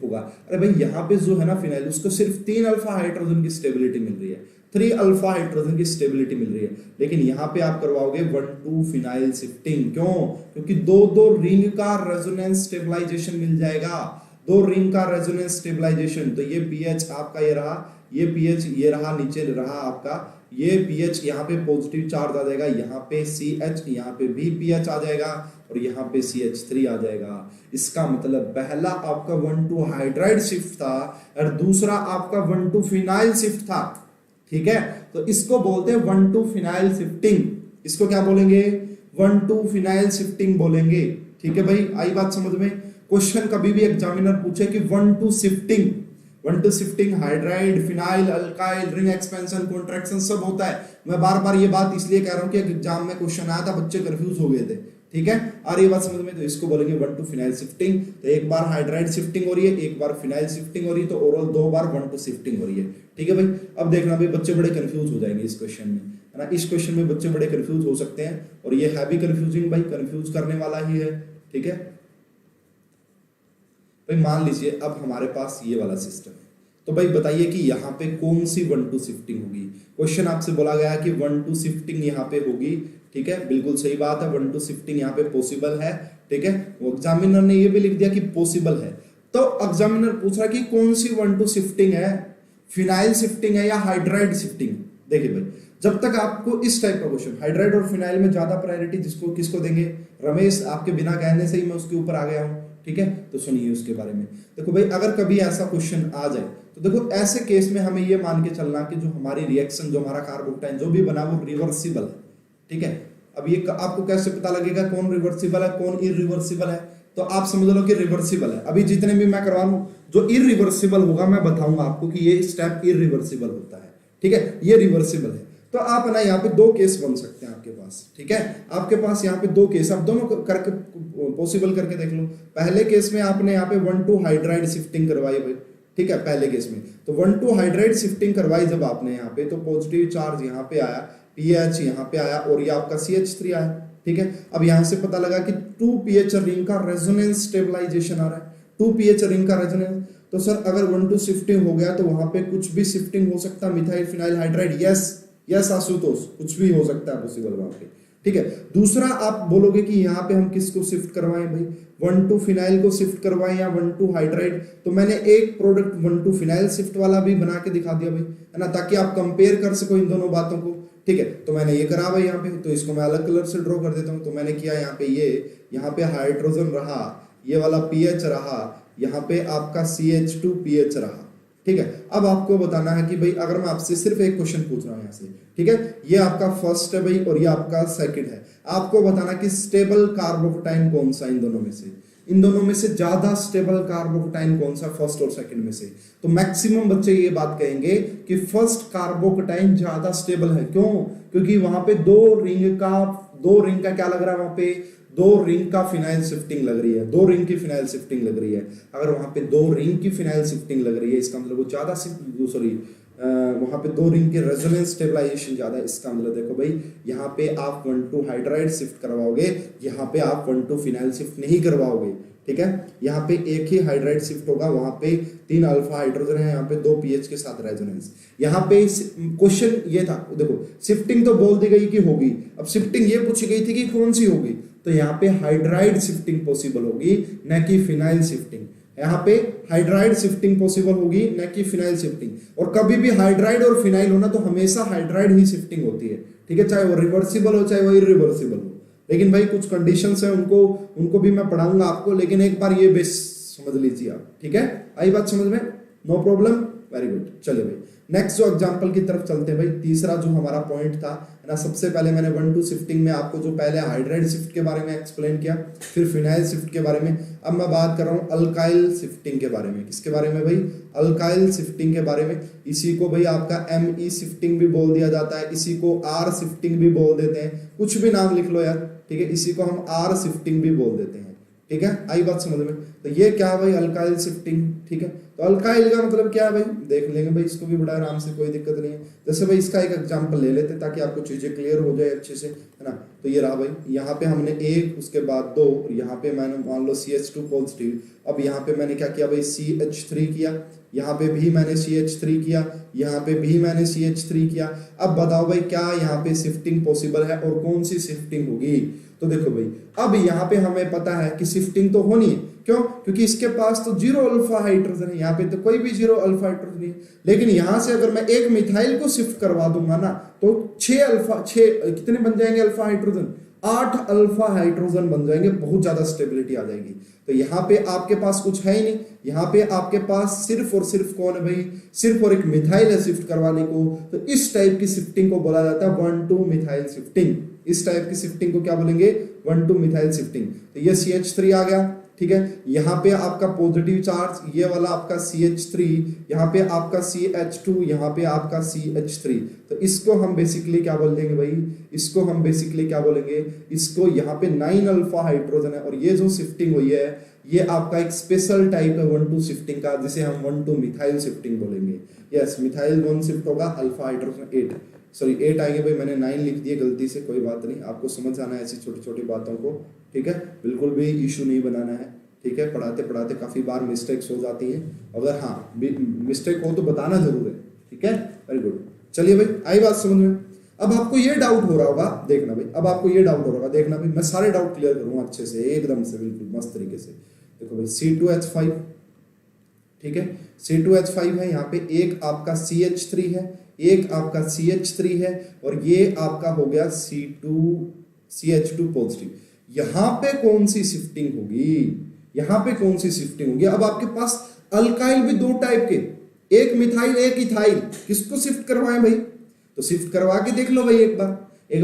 होगा? अरे भाई यहाँ पे जो है ना फिनाइल, उसको सिर्फ 3 अल्फा हाइड्रोजन की स्टेबिलिटी मिल रही है, 3 अल्फा हाइड्रोजन की स्टेबिलिटी मिल रही है, लेकिन यहाँ पे आप करवाओगे 1,2 फिनाइल शिफ्टिंग। क्यों? क्योंकि 2 रिंग का रेजोनेंस स्टेबलाइजेशन मिल जाएगा, दो रिंग का रेजोनेंस स्टेबलाइजेशन, तो ये पीएच आपका ये रहा, ये पीएच ये रहा, नीचे रहा आपका ये पीएच, यहाँ पे पॉजिटिव चार्ज आ जाएगा, यहाँ पे CH, यहाँ पे भी पीएच आ जाएगा और यहाँ पे CH3 आ जाएगा। इसका मतलब पहला आपका 1,2 हाइड्राइड शिफ्ट था और दूसरा आपका 1,2 फिनाइल शिफ्ट था। ठीक है, तो इसको बोलते हैं 1,2 फिनाइल शिफ्टिंग। इसको क्या बोलेंगे? 1,2 फिनाइल शिफ्टिंग बोलेंगे। ठीक है भाई, आई बात समझ में? क्वेश्चन कभी भी एग्जामिनर पूछे कि 1,2 shifting, 1,2 shifting hydride, phenyl, alkyl, ring expansion, contraction सब होता है। मैं बार बार ये बात इसलिए कह रहा हूँ कि एग्जाम में क्वेश्चन आया था, बच्चे कंफ्यूज हो गए थे। ठीक है, और ये बात समझ में? तो इसको बोलेंगे 1,2 फिनाइल शिफ्टिंग। तो एक बार हाइड्राइड शिफ्टिंग हो रही है, एक बार फिनाइल शिफ्टिंग हो रही है, तो ओवरऑल 2 बार 1,2 शिफ्टिंग हो रही है। ठीक है भाई, अब देखना भाई बच्चे बड़े कंफ्यूज हो जाएंगे इस क्वेश्चन में, है ना। इस क्वेश्चन में बच्चे बड़े कंफ्यूज हो सकते हैं और ये है भी कंफ्यूजिंग भाई, कंफ्यूज करने वाला ही है। ठीक है भाई, मान लीजिए अब हमारे पास ये वाला सिस्टम है, तो भाई बताइए कि यहाँ पे कौन सी 1,2 शिफ्टिंग होगी। क्वेश्चन आपसे बोला गया कि 1,2 शिफ्टिंग यहाँ पे होगी। ठीक है, बिल्कुल सही बात है, 1,2 शिफ्टिंग यहाँ पे पॉसिबल है। ठीक है, वो एग्जामिनर ने ये भी लिख दिया कि पॉसिबल है। तो एग्जामिनर पूछ रहा कि कौन सी 1,2 शिफ्टिंग है, फिनाइल शिफ्टिंग है या हाइड्राइड शिफ्टिंग। देखिए भाई, जब तक आपको इस टाइप का क्वेश्चन हाइड्राइड और फिनाइल में ज्यादा प्रायोरिटी जिसको किसको देंगे, रमेश आपके बिना कहने से ही मैं उसके ऊपर आ गया हूँ। ठीक है, तो सुनिए उसके बारे में। देखो भाई, अगर कभी ऐसा क्वेश्चन आ जाए तो देखो ऐसे केस में हमें ये मान के चलना कि जो हमारी रिएक्शन, जो हमारा कार्बोक्टाइन जो भी बना वो रिवर्सिबल है। ठीक है, अब ये आपको कैसे पता लगेगा कौन रिवर्सिबल है कौन इरिवर्सिबल है? तो आप समझ लो कि रिवर्सिबल है। अभी जितने भी मैं करवा लूं, जो इरिवर्सिबल होगा मैं बताऊंगा आपको कि ये स्टेप इरिवर्सिबल होता है। ठीक है, ये रिवर्सिबल है। तो आप ना यहाँ पे 2 केस बन सकते हैं आपके पास। ठीक है, आपके पास यहाँ पे 2 केस, आप दोनों करके पॉसिबल करके देख लो। पहले केस में आपने यहाँ पे 1,2 हाइड्राइड शिफ्टिंग करवाई भाई। ठीक है, पहले केस में तो 1,2 हाइड्राइड शिफ्टिंग करवाई जब आपने यहाँ पे, तो पॉजिटिव चार्ज यहाँ पे आया, पीएच यहाँ पे आया और ये आपका CH3 आया। ठीक है, अब यहाँ से पता लगा कि 2 pH रिंग का रेजोनेंस स्टेबलाइजेशन आ रहा है, 2 pH रिंग का रेजोनेंस। तो सर अगर 1,2 शिफ्टिंग हो गया तो वहां पे कुछ भी शिफ्टिंग हो सकता है, methyl phenyl hydride. Yes Ashutosh, कुछ भी हो सकता है पॉसिबल वहां पे। ठीक है, दूसरा आप बोलोगे कि यहाँ पे हम किसको शिफ्ट करवाएं भाई, 1,2 फिनाइल को शिफ्ट करवाएं या 1,2 हाइड्राइड। तो मैंने एक प्रोडक्ट 1,2 फिनाइल शिफ्ट वाला भी बना के दिखा दिया भाई, है ना, ताकि आप कंपेयर कर सको इन दोनों बातों को। ठीक है, तो मैंने ये करा भाई यहाँ पे, तो इसको मैं अलग कलर से ड्रॉ कर देता हूँ। तो मैंने किया यहाँ पे ये, यहाँ पे हाइड्रोजन रहा, ये वाला पीएच रहा, यहाँ पे आपका CH2 पीएच रहा। ठीक है, अब आपको बताना है कि भाई अगर मैं आपसे सिर्फ एक क्वेश्चन पूछ रहा हूँ यहाँ से, ठीक है, ये आपका फर्स्ट है भाई और ये आपका सेकंड है। आपको बताना कि स्टेबल कार्बोकेटाइन कौन सा इन दोनों में से, इन दोनों में से ज्यादा स्टेबल कार्बोकेटाइन कौन सा, फर्स्ट और सेकंड में से। तो मैक्सिमम बच्चे ये बात कहेंगे कि फर्स्ट कार्बोकेटाइन ज्यादा स्टेबल है। क्यों? क्योंकि वहां पे दो रिंग का क्या लग रहा है, वहां पे 2 रिंग का फिनाइल शिफ्टिंग लग रही है, 2 रिंग की फिनाइल शिफ्टिंग लग रही है। अगर वहां पे 2 रिंग की फिनाइल शिफ्टिंग लग रही है, इसका मतलब वो ज्यादा वहां पे 2 रिंग के रेजोनेंस स्टेबलाइजेशन ज्यादा है। इसका मतलब देखो भाई, यहाँ पे आप 1,2 हाइड्राइड शिफ्ट करवाओगे, यहाँ पे आप 1,2 फिनाइल शिफ्ट नहीं करवाओगे। ठीक है, यहाँ पे एक ही हाइड्राइड शिफ्ट होगा, वहां पे 3 अल्फा हाइड्रोजन है, यहाँ पे 2 पीएच के साथ रेजोनेंस। यहाँ पे क्वेश्चन ये था, देखो शिफ्टिंग तो बोल दी गई कि होगी, अब शिफ्टिंग ये पूछी गई थी कि कौन सी होगी। तो यहाँ पे हाइड्राइड शिफ्टिंग पॉसिबल होगी, न कि फिनाइल शिफ्टिंग। यहाँ पे हाइड्राइड शिफ्टिंग पॉसिबल होगी, न कि फिनाइल शिफ्टिंग। और कभी भी हाइड्राइड और फिनाइल होना तो हमेशा हाइड्राइड ही शिफ्टिंग होती है। ठीक है, चाहे वो रिवर्सिबल हो चाहे वो इरिवर्सिबल हो। लेकिन भाई कुछ कंडीशंस है, उनको भी मैं पढ़ाऊंगा आपको, लेकिन एक बार ये बेस समझ लीजिए आप। ठीक है, आई बात समझ में? No problem, very good. चलिए भाई नेक्स्ट जो एग्जांपल की तरफ चलते हैं भाई। तीसरा जो हमारा पॉइंट था, है ना, सबसे पहले मैंने 1,2 शिफ्टिंग में आपको जो पहले हाइड्राइड शिफ्ट के बारे में एक्सप्लेन किया, फिर फिनाइल शिफ्ट के बारे में। अब मैं बात कर रहा हूँ अल्काइल शिफ्टिंग के बारे में। किसके बारे में भाई? अल्काइल शिफ्टिंग के बारे में। इसी को भाई आपका ME शिफ्टिंग भी बोल दिया जाता है, इसी को R शिफ्टिंग भी बोल देते हैं, कुछ भी नाम लिख लो यार। ठीक है, इसी को हम R शिफ्टिंग भी बोल देते हैं। ठीक है, आई बात समझ में? तो ये क्या है भाई? Alkyl shifting. ठीक है, तो अल्काइल का मतलब क्या है भाई? देख लेंगे भाई, इसको भी बड़ा आराम से, कोई दिक्कत नहीं है। जैसे भाई इसका एक एग्जांपल ले लेते ताकि आपको चीजें क्लियर हो जाए अच्छे से, है ना। तो ये रहा भाई, यहाँ पे हमने 1, उसके बाद 2, और यहाँ पे मैंने मान लो CH2 पॉजिटिव। अब यहाँ पे मैंने क्या किया भाई? CH3 किया, यहाँ पे भी मैंने CH3 किया, यहाँ पे भी मैंने CH3 किया। अब बताओ भाई क्या यहाँ पे शिफ्टिंग पॉसिबल है और कौन सी शिफ्टिंग होगी? तो देखो भाई, अब यहाँ पे हमें पता है कि शिफ्टिंग तो होनी है, क्यों? क्योंकि इसके पास तो 0 अल्फा हाइड्रोजन है, यहाँ पे तो कोई भी 0 अल्फा हाइड्रोजन नहीं है। लेकिन यहाँ से अगर मैं एक मिथाइल को शिफ्ट करवा दूंगा ना तो 6 कितने बन जाएंगे अल्फा हाइड्रोजन? 8 अल्फा हाइड्रोजन बन जाएंगे, बहुत ज्यादा स्टेबिलिटी आ जाएगी। तो यहाँ पे आपके पास कुछ है ही नहीं, यहाँ पे आपके पास सिर्फ और सिर्फ कौन है भाई? सिर्फ और एक मिथाइल है शिफ्ट करवाने को। तो इस टाइप की शिफ्टिंग को बोला जाता है 1-2 मिथाइल शिफ्टिंग। इस टाइप की शिफ्टिंग को क्या बोलेंगे? 1-2 मिथाइल शिफ्टिंग। तो ये CH3 आ गया, ठीक है। यहाँ पे आपका पॉजिटिव चार्ज, ये वाला आपका CH3, यहाँ पे आपका CH2, यहाँ पे आपका CH3। तो इसको हम बेसिकली क्या बोल देंगे भाई? इसको हम बेसिकली क्या बोलेंगे? इसको यहाँ पे 9 अल्फा हाइड्रोजन है, और ये जो शिफ्टिंग हुई है ये आपका एक स्पेशल टाइप है 1-2 शिफ्टिंग का, जिसे हम 1-2 मिथाइल शिफ्टिंग बोलेंगे। यस, मिथाइल 1 शिफ्ट होगा, अल्फा हाइड्रोजन 8 आएंगे भाई, मैंने 9 लिख दिए गलती से, कोई बात नहीं, आपको समझ आना है ऐसी छोटी छोटी बातों को, ठीक है। बिल्कुल भी इशू नहीं बनाना है, ठीक है। पढ़ाते पढ़ाते काफ़ी बार मिस्टेक्स हो जाती हैं, अगर हाँ मिस्टेक हो तो बताना जरूर है, ठीक है। वेरी गुड, चलिए भाई, आई बात समझ में। अब आपको ये डाउट हो रहा होगा, देखना भाई, अब आपको ये डाउट हो रहा होगा, देखना भाई, मैं सारे डाउट क्लियर करूँगा अच्छे से, एकदम से, बिल्कुल मस्त तरीके से। देखो भाई, C2H5, ठीक है, C2H5 है, यहाँ पे एक आपका CH3 है, एक आपका CH3 है, और ये आपका हो गया CH2 पॉजिटिव। यहाँ पे कौन सी शिफ्टिंग होगी? यहाँ पे कौन सी शिफ्टिंग होगी? अब आपके पास अल्काइल भी 2 टाइप के, एक मिथाइल एक इथाइल, किसको शिफ्ट करवाएं भाई? तो शिफ्ट करवा के देख लो भाई, एक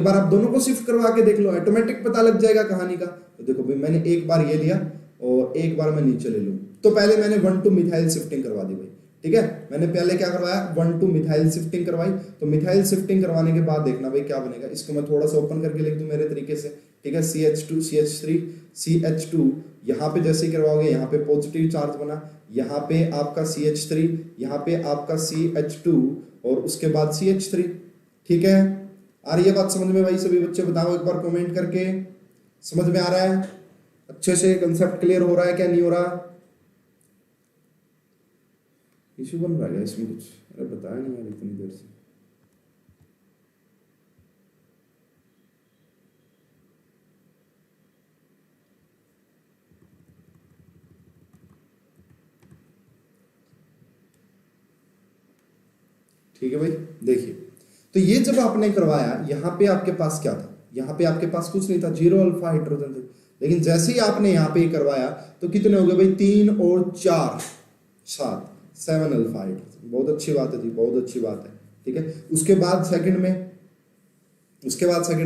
बार आप दोनों को शिफ्ट करवा के देख लो, ऑटोमेटिक पता लग जाएगा कहानी का। तो देखो भाई, मैंने एक बार ये लिया और एक बार मैं नीचे ले लूँ, तो पहले मैंने 1-2 मिथाइल शिफ्टिंग करवा दी भाई, ठीक है। मैंने पहले क्या करवाया? 1-2 मिथाइल शिफ्टिंग करवाई। तो मिथाइल शिफ्टिंग करवाने के बाद देखना भाई क्या बनेगा। इसको मैं थोड़ा सा ओपन करके लिख दूं मेरे तरीके से, ठीक है। CH2 CH3 CH2, यहाँ पे जैसे ही करवाओगे यहाँ पे पॉजिटिव चार्ज बना, यहाँ पे आपका CH3, यहाँ पे आपका CH2, और उसके बाद CH3, ठीक है। आ रही है बात समझ में भाई? सभी बच्चे बताओ एक बार कमेंट करके, समझ में आ रहा है? अच्छे से कंसेप्ट क्लियर हो रहा है क्या नहीं हो रहा? इशू बन रहा है इसमें कुछ? अरे बताया नहीं यार इतनी देर से। ठीक है भाई, देखिए, तो ये जब आपने करवाया, यहाँ पे आपके पास क्या था? यहाँ पे आपके पास कुछ नहीं था, 0 अल्फा हाइड्रोजन थे। लेकिन जैसे ही आपने यहाँ पे करवाया तो कितने हो गए भाई? 3 और 4 7 अल्फा हाइड्रोजन। बहुत अच्छी बात है जी, बहुत अच्छी बात है, ठीक है। उसके बाद सेकंड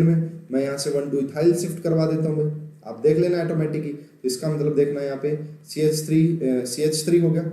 में मैं यहाँ से 1-2 इथाइल शिफ्ट करवा देता हूँ भाई, आप देख लेना ऑटोमेटिकली। तो इसका मतलब देखना, यहाँ पे CH3 हो गया,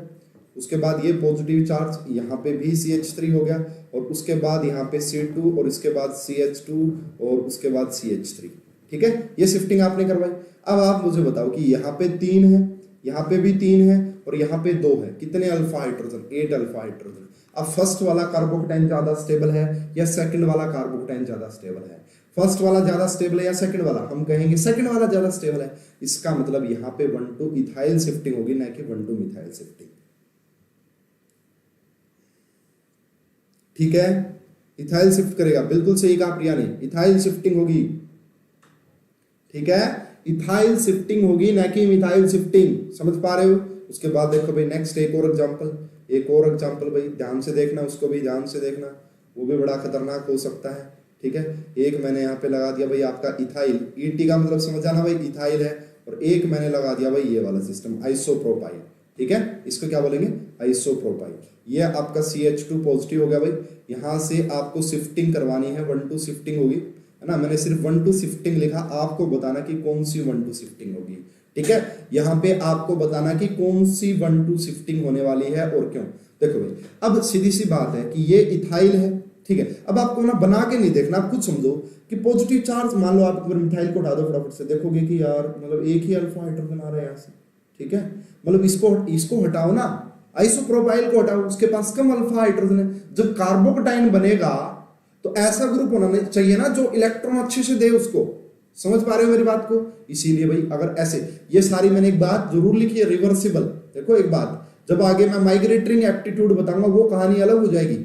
उसके बाद ये पॉजिटिव चार्ज, यहाँ पे भी CH3 हो गया, और उसके बाद यहाँ पे C2, और इसके बाद CH2, और उसके बाद CH3, ठीक है। ये शिफ्टिंग आपने करवाई। अब आप मुझे बताओ कि यहाँ पे 3 है, यहाँ पे भी 3 है, और यहाँ पे 2 है, कितने अल्फा हाइड्रोजन? 8 alpha hydrogen. अब फर्स्ट वाला कार्बोकेटाइन ज्यादा स्टेबल है या सेकंड वाला कार्बोकेटाइन ज्यादा स्टेबल है? फर्स्ट वाला ज्यादा स्टेबल है या सेकंड वाला? हम कहेंगे सेकंड वाला ज्यादा स्टेबल है। इसका मतलब यहाँ पे 1-2 इथाइल शिफ्टिंग होगी, ना कि 1-2 मिथाइल शिफ्टिंग, ठीक है। इथाइल शिफ्ट करेगा, बिल्कुल सही कहा प्रिया ने, इथाइल शिफ्टिंग होगी, ठीक है। इथाइल शिफ्टिंग होगी, ना कि मिथाइल शिफ्टिंग, समझ पा रहे हो? उसके बाद देखो भाई, नेक्स्ट एक और एग्जांपल भाई, ध्यान से देखना, उसको भी ध्यान से देखना, वो भी बड़ा खतरनाक हो सकता है, ठीक है। एक मैंने यहाँ पे लगा दिया भाई आपका इथाइल, ET का मतलब समझ आना भाई, इथाइल है, और एक मैंने लगा दिया भाई ये वाला सिस्टम, आइसोप्रोपाइल, ठीक है। इसको क्या बोलेंगे? आइसोप्रोपाइल। ये आपका CH2 पॉजिटिव हो गया भाई। यहाँ से आपको शिफ्टिंग करवानी है, 1-2 शिफ्टिंग होगी, है ना। मैंने सिर्फ 1-2 शिफ्टिंग लिखा, आपको बताना कि कौन सी 1-2 शिफ्टिंग होगी, ठीक है। यहाँ पे आपको बताना कि कौन सी 1-2 शिफ्टिंग होने वाली है और क्यों। देखो भाई, अब सीधी सी बात है कि ये इथाइल है, ठीक है। अब आपको ना बना के नहीं देखना, आप खुद समझो कि पॉजिटिव चार्ज, मान लो आप मिथाइल को उठा दो फटाफट से, देखोगे कि यार मतलब एक ही अल्फा हाइड्रोजन आ रहा है यहाँ से, ठीक है। मतलब इसको हटाओ ना, आइसोप्रोपाइल को हटाओ, उसके पास कम अल्फा हाइड्रोजन है। जब कार्बोकेटाइन बनेगा तो ऐसा ग्रुप होना चाहिए ना जो इलेक्ट्रॉन अच्छे से दे उसको, समझ पा रहे हो मेरी बात को? इसीलिए भाई, अगर ऐसे, ये सारी मैंने एक बात जरूर लिखी है, रिवर्सिबल। देखो एक बात, जब आगे मैं माइग्रेटरी एप्टीट्यूड बताऊंगा वो कहानी अलग हो जाएगी,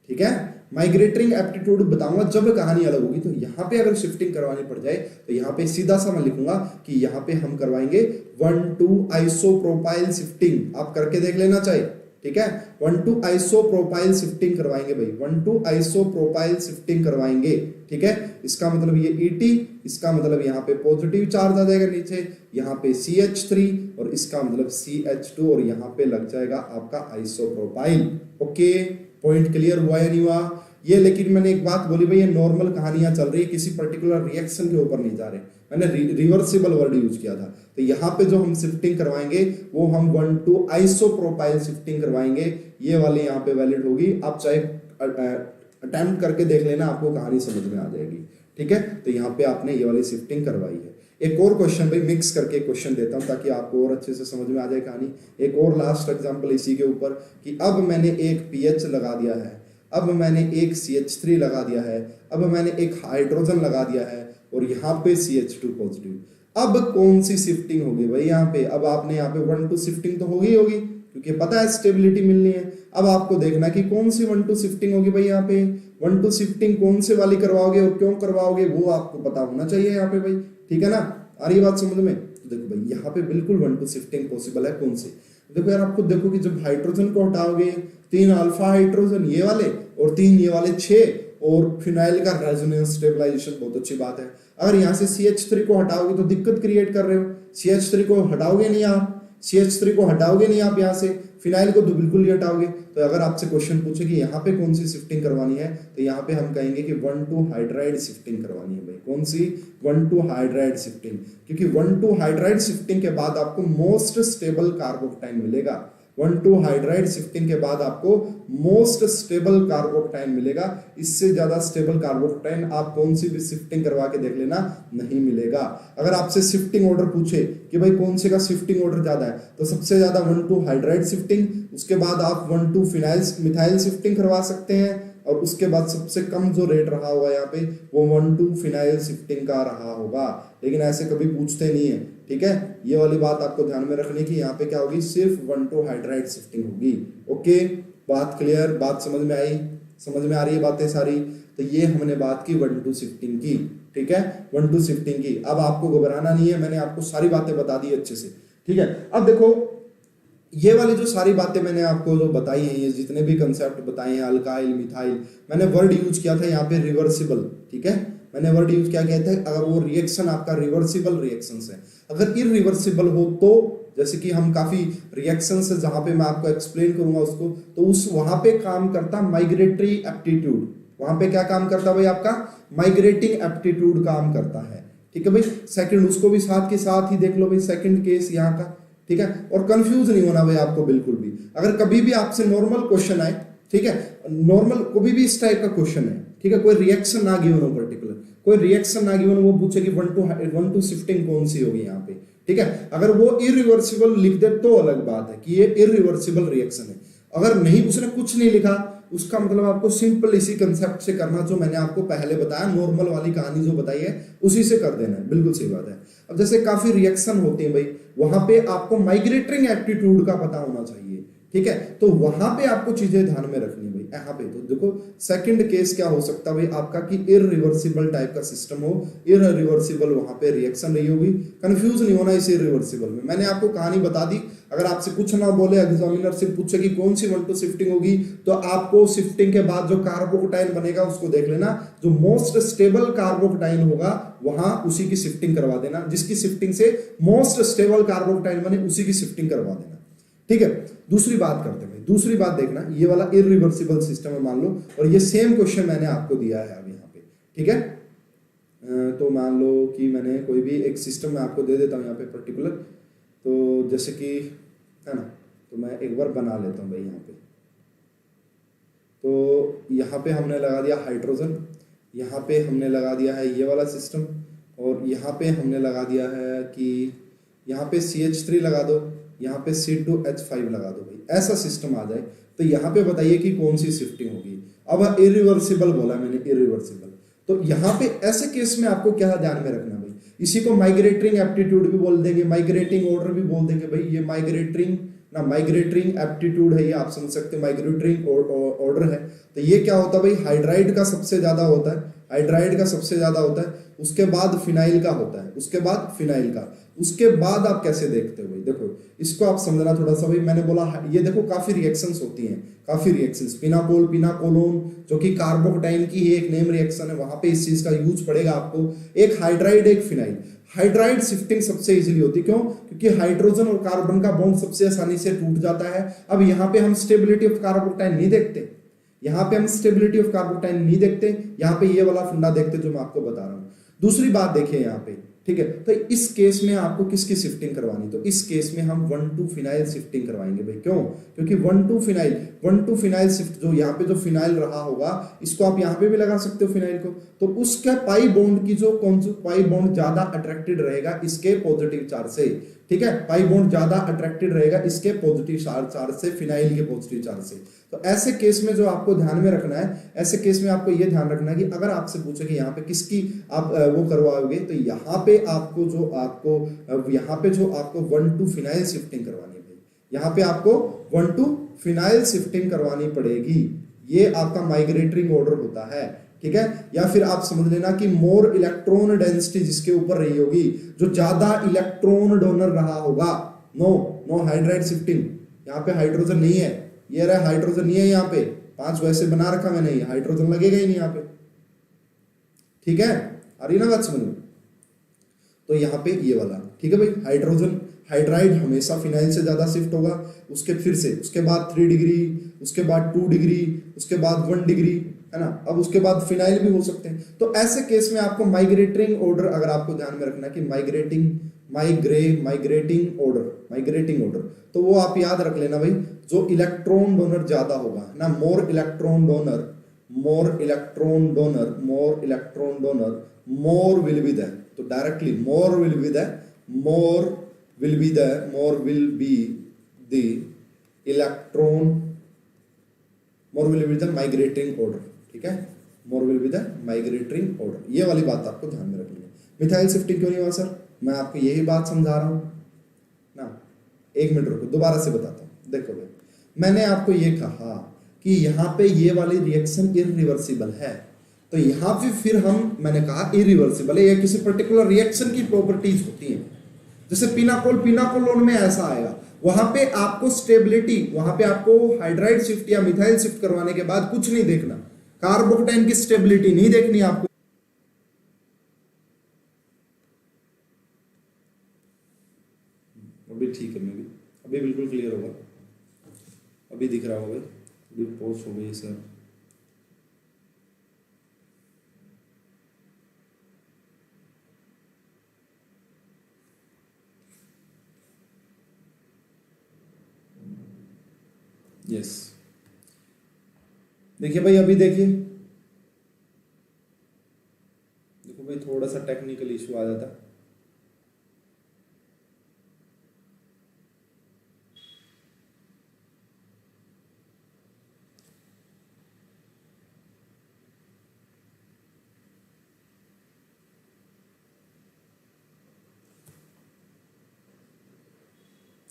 ठीक है। माइग्रेटिंग एप्टीट्यूड बताऊंगा जब कहानी अलग होगी। तो यहाँ पे अगर शिफ्टिंग करवानी पड़ जाए तो यहाँ पे सीधा सा मैं लिखूंगा कि यहाँ पे हम करवाएंगे 1:2 आइसोप्रोपाइल शिफ्टिंग। आप करके देख लेना चाहिए, ठीक है। 1:2 आइसोप्रोपाइल शिफ्टिंग करवाएंगे भाई, 1:2 आइसोप्रोपाइल शिफ्टिंग करवाएंगे, ठीक है। इसका मतलब ये ET, इसका मतलब यहाँ पे पॉजिटिव चार्ज आ जाएगा नीचे, यहाँ पे CH3 और इसका मतलब CH2 और यहाँ पे लग जाएगा आपका आइसोप्रोपाइल। ओके, पॉइंट क्लियर हुआ या नहीं हुआ ये? लेकिन मैंने एक बात बोली भाई, ये नॉर्मल कहानियां चल रही है, किसी पर्टिकुलर रिएक्शन के ऊपर नहीं जा रहे। मैंने रिवर्सिबल वर्ड यूज किया था। तो यहाँ पे जो हम शिफ्टिंग करवाएंगे वो हम 1:2 आइसोप्रोपाइल शिफ्टिंग करवाएंगे। ये वाली यहाँ पे वैलिड होगी। आप चाहे अटेम्प्ट करके देख लेना, आपको कहानी समझ में आ जाएगी, ठीक है। तो यहाँ पे आपने ये वाली शिफ्टिंग करवाई है। एक और क्वेश्चन भाई मिक्स करके क्वेश्चन देता हूँ ताकि आपको और अच्छे से समझ में आ जाए कहानी। एक और लास्ट एग्जांपल इसी के ऊपर कि अब मैंने एक पीएच लगा दिया है, अब मैंने एक CH3 लगा दिया है, अब मैंने एक हाइड्रोजन लगा दिया है और यहाँ पे CH2 पॉजिटिव। अब कौन सी शिफ्टिंग होगी भाई यहाँ पे? अब आपने यहाँ पे 1:2 शिफ्टिंग तो होगी क्योंकि पता है स्टेबिलिटी मिलनी है। अब आपको देखना कि कौन सी 1:2 शिफ्टिंग होगी भाई। यहाँ पे 1:2 शिफ्टिंग कौन से वाली करवाओगे और क्यों करवाओगे वो आपको पता होना चाहिए यहाँ पे भाई, ठीक है ना। आ रही बात समझ में? तो देखो भाई यहाँ पे बिल्कुल 1:2 शिफ्टिंग पॉसिबल है। कौन सी? देखो यार, आपको देखो कि जब हाइड्रोजन को हटाओगे 3 अल्फा हाइड्रोजन ये वाले और 3 ये वाले 6 और फिनाइल का रेजोनेंस स्टेबलाइजेशन, बहुत अच्छी बात है। अगर यहाँ से CH3 को हटाओगे तो दिक्कत क्रिएट कर रहे हो। CH3 को हटाओगे नहीं आप, CH3 को हटाओगे नहीं आप यहाँ से, फिनाइल को तो बिल्कुल नहीं हटाओगे। तो अगर आपसे क्वेश्चन पूछे कि यहाँ पे कौन सी शिफ्टिंग करवानी है तो यहाँ पे हम कहेंगे कि 1:2 हाइड्राइड शिफ्टिंग करवानी है भाई। कौन सी? 1:2 हाइड्राइड शिफ्टिंग, क्योंकि 1:2 हाइड्राइड शिफ्टिंग के बाद आपको मोस्ट स्टेबल कार्बोकटाइन मिलेगा। 1:2 हाइड्राइड शिफ्टिंग के बाद आपको मोस्ट स्टेबल कार्बोकटाइन मिलेगा। इससे ज्यादा स्टेबल कार्बोकटाइन आप कौन सी भी शिफ्टिंग करवा के देख लेना, नहीं मिलेगा। अगर आपसे शिफ्टिंग ऑर्डर पूछे कि भाई कौन से का शिफ्टिंग ऑर्डर ज्यादा है तो सबसे ज्यादा 1:2 हाइड्राइड शिफ्टिंग, उसके बाद आप 1:2 फिनाइल मिथाइल शिफ्टिंग करवा सकते हैं और उसके बाद सबसे कम जो रेट रहा होगा यहाँ पे वो 1:2 फिनाइल शिफ्टिंग का रहा होगा। लेकिन ऐसे कभी पूछते नहीं है, ठीक है। ये वाली बात आपको ध्यान में रखनी कि यहाँ पे क्या होगी, सिर्फ 1:2 हाइड्राइड शिफ्टिंग होगी। ओके, बात क्लियर? बात समझ में आई? समझ में आ रही है बातें सारी? तो ये हमने बात की 1:2 शिफ्टिंग की, ठीक है, 1:2 शिफ्टिंग की। अब आपको घबराना नहीं है, मैंने आपको सारी बातें बता दी अच्छे से, ठीक है। अब देखो ये वाली जो सारी बातें मैंने आपको जो बताई हैं, ये जितने भी कंसेप्ट बताए हैं, अल्काइल मिथाइल, मैंने वर्ड यूज किया था यहाँ पे रिवर्सिबल, ठीक है। मैंने वर्ड यूज क्या किया था, अगर वो रिएक्शन आपका रिवर्सिबल रिएक्शन है। अगर इरिवर्सिबल हो तो जैसे कि हम काफी रिएक्शन है जहां पे मैं आपको एक्सप्लेन करूंगा उसको, तो उस वहां पे काम करता माइग्रेटरी एप्टीट्यूड। वहां पे क्या काम करता भाई? आपका माइग्रेटिंग एप्टीट्यूड काम करता है, ठीक है भाई। सेकंड उसको भी साथ के साथ ही देख लो भाई, सेकंड केस यहाँ का, ठीक है। और कंफ्यूज नहीं होना भाई आपको बिल्कुल भी। अगर कभी भी आपसे नॉर्मल क्वेश्चन आए, ठीक है, नॉर्मल कोई भी इस टाइप का क्वेश्चन है, ठीक है, कोई रिएक्शन ना गिवन हो, पर्टिकुलर कोई रिएक्शन ना गिवन, वो पूछे कि 1:2 शिफ्टिंग कौन सी होगी यहाँ पे, ठीक है। अगर वो इरिवर्सिबल लिख दे तो अलग बात है कि ये इरिवर्सिबल रिएक्शन है। अगर नहीं, उसने कुछ नहीं लिखा, उसका मतलब आपको सिंपल इसी कंसेप्ट से करना जो मैंने आपको पहले बताया, नॉर्मल वाली कहानी जो बताई है उसी से कर देना है। बिल्कुल सही बात है। अब जैसे काफी रिएक्शन होती है भाई, वहां पे आपको माइग्रेटिंग एप्टीट्यूड का पता होना चाहिए, ठीक है। तो वहां पे आपको चीजें ध्यान में रखनी भाई। यहाँ पे तो देखो सेकंड केस क्या हो सकता है भाई आपका कि इरिवर्सिबल टाइप का सिस्टम हो, इरिवर्सिबल वहां पे रिएक्शन रही होगी। कंफ्यूज नहीं होना इस इरिवर्सिबल में। मैंने आपको कहानी बता दी। अगर आपसे कुछ ना बोले, एग्जामिनर से पूछे कि कौन सी 1:2 शिफ्टिंग होगी, तो आपको शिफ्टिंग के बाद जो कार्बोकटाइन बनेगा उसको देख लेना, जो मोस्ट स्टेबल कार्बोकटाइन होगा वहां उसी की शिफ्टिंग करवा देना। जिसकी शिफ्टिंग से मोस्ट स्टेबल कार्बोकटाइन बने उसी की शिफ्टिंग करवा देना, ठीक है। दूसरी बात करते हैं, दूसरी बात देखना, ये वाला इरिवर्सिबल सिस्टम है मान लो, और ये सेम क्वेश्चन मैंने आपको दिया है अब यहाँ पे, ठीक है। तो मान लो कि मैंने कोई भी एक सिस्टम मैं आपको दे देता हूँ यहाँ पे पर्टिकुलर, तो जैसे कि है ना, तो मैं एक बार बना लेता हूँ भाई यहाँ पे। तो यहाँ पे हमने लगा दिया हाइड्रोजन, यहाँ पे हमने लगा दिया है ये वाला सिस्टम, और यहाँ पे हमने लगा दिया है कि यहाँ पे CH3 लगा दो, यहाँ पे C2H5 लगा दो भाई। ऐसा सिस्टम आ जाए तो यहाँ पे बताइए कि कौन सी शिफ्टिंग होगी। अब इरिवर्सिबल बोला मैंने, इरिवर्सिबल, तो यहाँ पे ऐसे केस में आपको क्या ध्यान में रखना भाई, इसी को माइग्रेटिंग एप्टीट्यूड भी बोल देंगे, माइग्रेटिंग ऑर्डर भी बोल देंगे भाई। ये ना, माइग्रेटरिंग एप्टीट्यूड है, ये आप समझ सकते हैं, माइग्रेटरिंग ऑर्डर है। तो ये क्या होता है भाई, हाइड्राइड का सबसे ज्यादा होता है, हाइड्राइड का सबसे ज्यादा होता है, उसके बाद फिनाइल का होता है, उसके बाद फिनाइल का, उसके बाद आप कैसे देखते हो भाई, देखो इसको आप समझना थोड़ा सा भाई। मैंने बोला ये देखो काफी रिएक्शंस होती हैं, काफी रिएक्शंस, पिनाकोल, पिनाकोलोन जो कि कार्बोकटाइन की ही एक नेम रिएक्शन है, वहां पे इस चीज का यूज पड़ेगा आपको। एक हाइड्राइड, एक फिनाइल। हाइड्राइड शिफ्टिंग सबसे इजीली होती है, क्यों? क्योंकि हाइड्रोजन और कार्बन का बॉन्ड सबसे आसानी से टूट जाता है। अब यहाँ पे हम स्टेबिलिटी ऑफ कार्बोकटाइन नहीं देखते, यहाँ पे हम स्टेबिलिटी ऑफ कार्बोकटाइन नहीं देखते, यहाँ पे ये वाला फंडा देखते जो मैं आपको बता रहा हूँ। दूसरी बात देखिए यहाँ पे, ठीक है, तो इस केस में आपको किसकी शिफ्टिंग करवानी, तो इस केस में हम 1,2 फिनाइल शिफ्टिंग करवाएंगे भाई। क्यों? क्योंकि 1,2 फिनाइल शिफ्ट, जो यहाँ पे जो फिनाइल रहा होगा, इसको आप यहाँ पे भी लगा सकते हो फिनाइल को, तो उसका पाई बॉन्ड की जो कौन सा पाई बॉन्ड ज्यादा अट्रैक्टेड रहेगा इसके पॉजिटिव चार्ज से, ठीक है, पाई बॉन्ड ज्यादा अट्रैक्टेड रहेगा इसके पॉजिटिव चार्ज से, फिनाइल के पॉजिटिव चार्ज से। तो ऐसे केस में जो आपको ध्यान में रखना है, ऐसे केस में आपको ये ध्यान रखना है कि अगर आपसे पूछे कि यहाँ पे किसकी आप वो करवाओगे, तो यहाँ पे आपको जो यहाँ पे जो आपको 1,2 फिनाइल शिफ्टिंग करवानी है, यहाँ पे आपको 1,2 फिनाइल शिफ्टिंग करवानी पड़ेगी। ये आपका माइग्रेटरिंग ऑर्डर होता है, ठीक है। या फिर आप समझ लेना कि मोर इलेक्ट्रॉन डेंसिटी जिसके ऊपर रही होगी, जो ज्यादा इलेक्ट्रॉन डोनर रहा होगा, नो हाइड्राइड शिफ्टिंग, यहाँ पे हाइड्रोजन नहीं है, ये रहा हाइड्रोजन नहीं है, यहाँ पे 5 वैसे बना रखा मैंने, हाइड्रोजन लगेगा ही नहीं यहाँ पे, ठीक है, आ रही ना बात समझ में। तो यहाँ पे ये वाला, ठीक है भाई, हाइड्रोजन हाइड्राइड हमेशा फिनाइल से ज्यादा शिफ्ट होगा, उसके बाद 3 डिग्री, उसके बाद 2 डिग्री, उसके बाद 1 डिग्री, है ना। अब उसके बाद फिनाइल भी हो सकते हैं। तो ऐसे केस में आपको माइग्रेटिंग ऑर्डर अगर आपको ध्यान में रखना है कि माइग्रेटिंग ऑर्डर, तो वो आप याद रख लेना भाई, जो इलेक्ट्रॉन डोनर ज्यादा होगा ना, more electron donor more will be the, तो directly more will be the migrating order, ठीक है, more will be the migrating order. ये वाली बात आपको ध्यान में रखनी है। मिथाइल शिफ्टिंग क्यों नहीं हुआ सर, मैं आपको यही बात समझा रहा हूं ना, 1 मिनट रुको, दोबारा से बताता हूं। देखो भाई, मैंने आपको ये कहा कि यहाँ पे ये वाली रिएक्शन इरिवर्सिबल है, तो यहाँ पे फिर मैंने कहा इरिवर्सिबल है, ये किसी पर्टिकुलर रिएक्शन की प्रॉपर्टीज होती है। जैसे पिनाकोलोन में ऐसा आएगा, वहां पे आपको स्टेबिलिटी, वहां पे आपको हाइड्राइड शिफ्ट या मिथाइल शिफ्ट करवाने के बाद कुछ नहीं देखना, कार्बोकटाइन की स्टेबिलिटी नहीं देखनी आपको। अभी ठीक है, मैं भी अभी बिल्कुल क्लियर होगा, अभी दिख रहा होगा, अभी पोस्ट हो गई सर। यस, देखिए भाई, अभी देखिए, देखो भाई, थोड़ा सा टेक्निकल इशू आ जाता,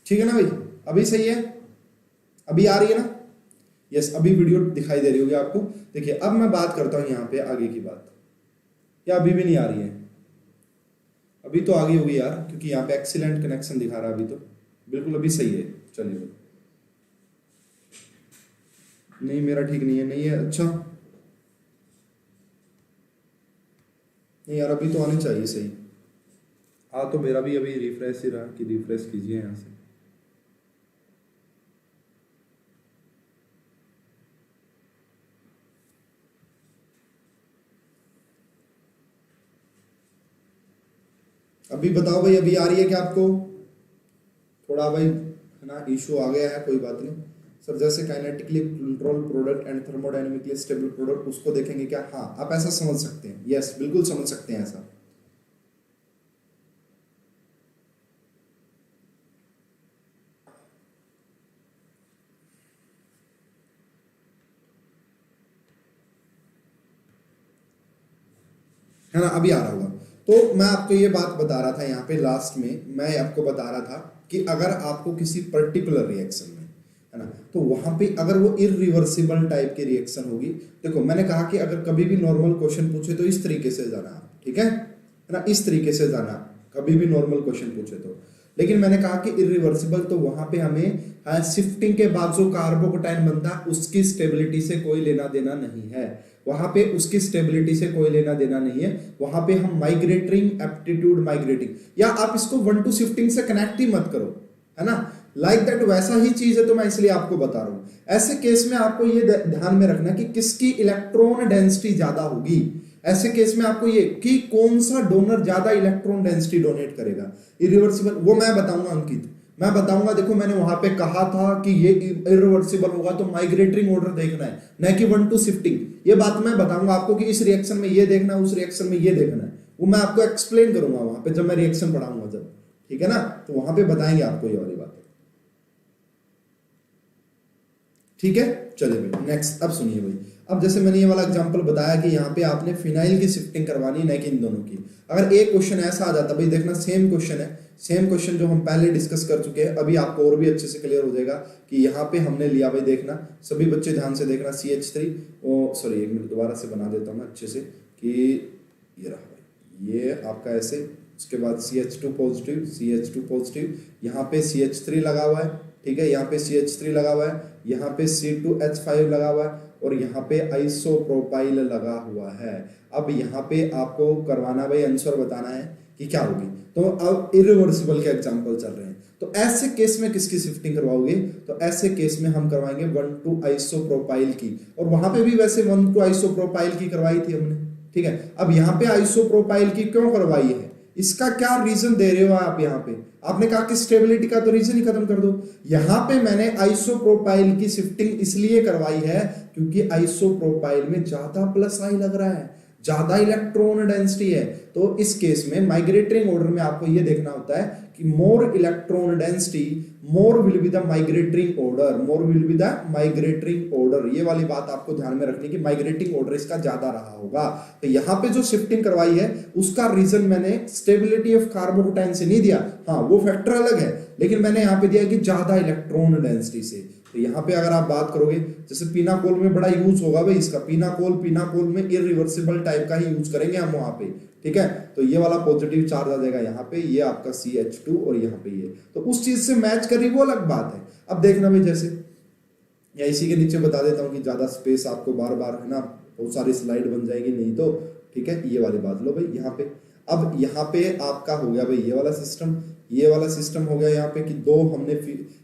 ठीक है ना भाई, अभी सही है, अभी आ रही है ना, यस, अभी वीडियो दिखाई दे रही होगी आपको। देखिए अब मैं बात करता हूं यहाँ पे आगे की बात, या अभी भी नहीं आ रही है, अभी तो आ गई होगी यार, क्योंकि यहाँ पे एक्सीलेंट कनेक्शन दिखा रहा है अभी, तो बिल्कुल अभी सही है। चलिए, नहीं मेरा ठीक नहीं है, अच्छा नहीं यार, अभी तो आनी चाहिए सही। तो मेरा भी अभी रिफ्रेश ही रहा कि रिफ्रेश कीजिए यहाँ से। अभी बताओ भाई, अभी आ रही है क्या आपको? थोड़ा भाई है ना, इशू आ गया है, कोई बात नहीं सर। जैसे kinetically control product and thermodynamically stable product, उसको देखेंगे क्या? हाँ, आप ऐसा समझ सकते हैं, यस बिल्कुल समझ सकते हैं ऐसा। है ना, अभी आ रहा होगा। तो मैं आपको ये बात बता रहा था यहाँ पे लास्ट में, मैं आपको बता रहा था कि अगर आपको किसी पर्टिकुलर रिएक्शन में, है ना, तो वहां पे अगर वो इरिवर्सिबल टाइप की रिएक्शन होगी, देखो मैंने कहा कि अगर कभी भी नॉर्मल क्वेश्चन पूछे तो इस तरीके से जाना आप, ठीक है ना, इस तरीके से जाना कभी भी नॉर्मल क्वेश्चन पूछे तो। लेकिन मैंने कहा कि इरिवर्सिबल, तो वहां पे हमें शिफ्टिंग के बाद जो कार्बोकटाइन बनता है उसकी स्टेबिलिटी से कोई लेना देना नहीं है, वहां पे उसकी स्टेबिलिटी से कोई लेना देना नहीं है। वहां पे हम माइग्रेटिंग एप्टीट्यूड माइग्रेटिंग, या आप इसको 1 to शिफ्टिंग से कनेक्ट ही मत करो, है ना, लाइक दैट वैसा ही चीज है, तो मैं इसलिए आपको बता रहा हूं। ऐसे केस में आपको ये ध्यान में रखना कि किसकी इलेक्ट्रॉन डेंसिटी ज्यादा होगी। ऐसे केस में आपको ये कि कौन सा डोनर ज्यादा इलेक्ट्रॉन डेंसिटी डोनेट करेगा इरिवर्सिबल, वो मैं बताऊंगा अंकित, मैं बताऊंगा। देखो मैंने वहां पे कहा था कि ये इरिवर्सिबल होगा तो माइग्रेटिंग ऑर्डर देखना है, न कि 1 to शिफ्टिंग। ये बात मैं बताऊंगा आपको कि इस रिएक्शन में ये देखना है, उस रिएक्शन में ये देखना है, वो मैं आपको एक्सप्लेन करूंगा वहां पे जब मैं रिएक्शन पढ़ाऊंगा जब, ठीक है ना, तो वहां पे बताएंगे आपको ये वाली बात, ठीक है। चलिए भाई नेक्स्ट, अब सुनिए भाई, अब जैसे मैंने ये वाला एग्जांपल बताया कि यहाँ पे आपने फिनाइल की शिफ्टिंग करवानी है, न कि इन दोनों की। अगर एक क्वेश्चन ऐसा आ जाता भाई, देखना सेम क्वेश्चन है, सेम क्वेश्चन जो हम पहले डिस्कस कर चुके हैं, अभी आपको और भी अच्छे से क्लियर हो जाएगा कि यहाँ पे हमने लिया भाई, देखना सभी बच्चे ध्यान से देखना, CH3, सॉरी एक मिनट दोबारा से बना देता हूँ मैं अच्छे से, कि ये रहा भाई, ये आपका ऐसे, उसके बाद CH2 पॉजिटिव, CH2 पॉजिटिव, यहाँ पे CH3 लगा हुआ है, ठीक है, यहाँ पे CH3 लगा हुआ है, यहाँ पे C2H5 लगा हुआ है, और यहाँ पे आइसोप्रोपाइल लगा हुआ है। अब यहाँ पे आपको करवाना भाई, आंसर बताना है कि क्या होगी। तो अब इरिवर्सिबल के एग्जांपल चल रहे हैं, तो ऐसे केस में किसकी शिफ्टिंग करवाओगे, तो ऐसे केस में हम करवाएंगे 1 to आइसोप्रोपाइल की, और वहां पे भी वैसे 1 to आइसोप्रोपाइल की करवाई थी हमने, ठीक है। अब यहाँ पे आइसोप्रोपाइल की क्यों करवाई है, इसका क्या रीजन दे रहे हो आप यहाँ पे, आपने कहा कि स्टेबिलिटी का, तो रीजन ही खत्म कर दो। यहाँ पे मैंने आइसोप्रोपाइल की शिफ्टिंग इसलिए करवाई है क्योंकि आइसोप्रोपाइल में ज्यादा प्लस आई लग रहा है, ज्यादा इलेक्ट्रॉन डेंसिटी है। तो इस केस में माइग्रेटिंग ऑर्डर में आपको यह देखना होता है कि more electron density more will be the migrating order, more will be the migrating order. ये वाली बात आपको ध्यान में रखनी कि माइग्रेटिंग ऑर्डर इसका ज्यादा रहा होगा। तो यहाँ पे जो शिफ्टिंग करवाई है उसका रीजन मैंने स्टेबिलिटी ऑफ कार्बोकटाइन से नहीं दिया, हाँ वो फैक्टर अलग है, लेकिन मैंने यहाँ पे दिया कि ज्यादा इलेक्ट्रॉन डेंसिटी से। तो यहाँ पे अगर आप बात करोगे, जैसे पीनाकोल में बड़ा यूज होगा भाई इसका, पीनाकोल में इरिवर्सिबल टाइप का ही यूज करेंगे हम वहां पे, ठीक है। तो ये वाला पॉजिटिव चार्ज आ जाएगा यहाँ पे, ये आपका CH2 और यहाँ पे ये, तो उस चीज से मैच कर रही वो अलग बात है। अब देखना भाई, जैसे या इसी के नीचे बता देता हूँ कि ज्यादा स्पेस आपको बार बार, है ना, बहुत सारी स्लाइड बन जाएगी नहीं तो, ठीक है। ये वाली बात लो भाई यहाँ पे, अब यहाँ पे आपका हो गया भाई ये वाला सिस्टम, ये वाला सिस्टम हो गया यहाँ पे कि दो हमने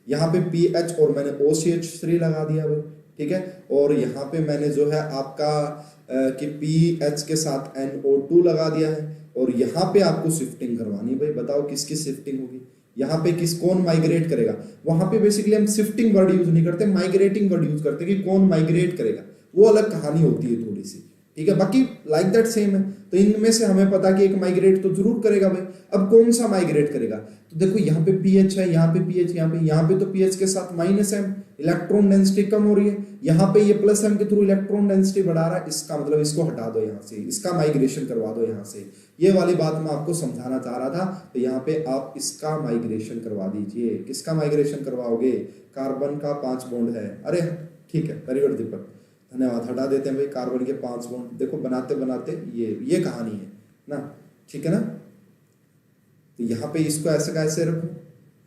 यहाँ पे PH और मैंने OCH3 लगा दिया भाई, ठीक है। और यहाँ पे मैंने जो है आपका कि PH के साथ NO2 लगा दिया है, और यहाँ पे आपको शिफ्टिंग करवानी भाई, बताओ किसकी शिफ्टिंग होगी, यहाँ पे कौन माइग्रेट करेगा। वहां पे बेसिकली हम शिफ्टिंग वर्ड यूज नहीं करते, माइग्रेटिंग वर्ड यूज करते कि कौन माइग्रेट करेगा, वो अलग कहानी होती है थोड़ी सी, ठीक है। बाकी लाइक दैट सेम है। तो इनमें से हमें पता कि एक माइग्रेट तो जरूर करेगा भाई। अब कौन सा माइग्रेट करेगा, तो देखो यहाँ पे PH है, यहाँ पे PH, यहाँ पे तो PH के साथ -M, इलेक्ट्रॉन डेंसिटी कम हो रही है, यहाँ पे ये +M के थ्रू इलेक्ट्रॉन डेंसिटी बढ़ा रहा है, इसका मतलब इसको हटा दो यहाँ से, इसका माइग्रेशन करवा दो यहाँ से। ये वाली बात मैं आपको समझाना चाह रहा था। तो यहाँ पे आप इसका माइग्रेशन करवा दीजिए। किसका माइग्रेशन करवाओगे, कार्बन का 5 बॉन्ड है, अरे ठीक है, वेरी गुड दीपक, धन्यवाद। हटा देते हैं भाई कार्बन के 5 बॉन्ड, देखो बनाते बनाते ये कहानी है ना, ठीक है ना। तो यहाँ पे इसको ऐसे कैसे रखो,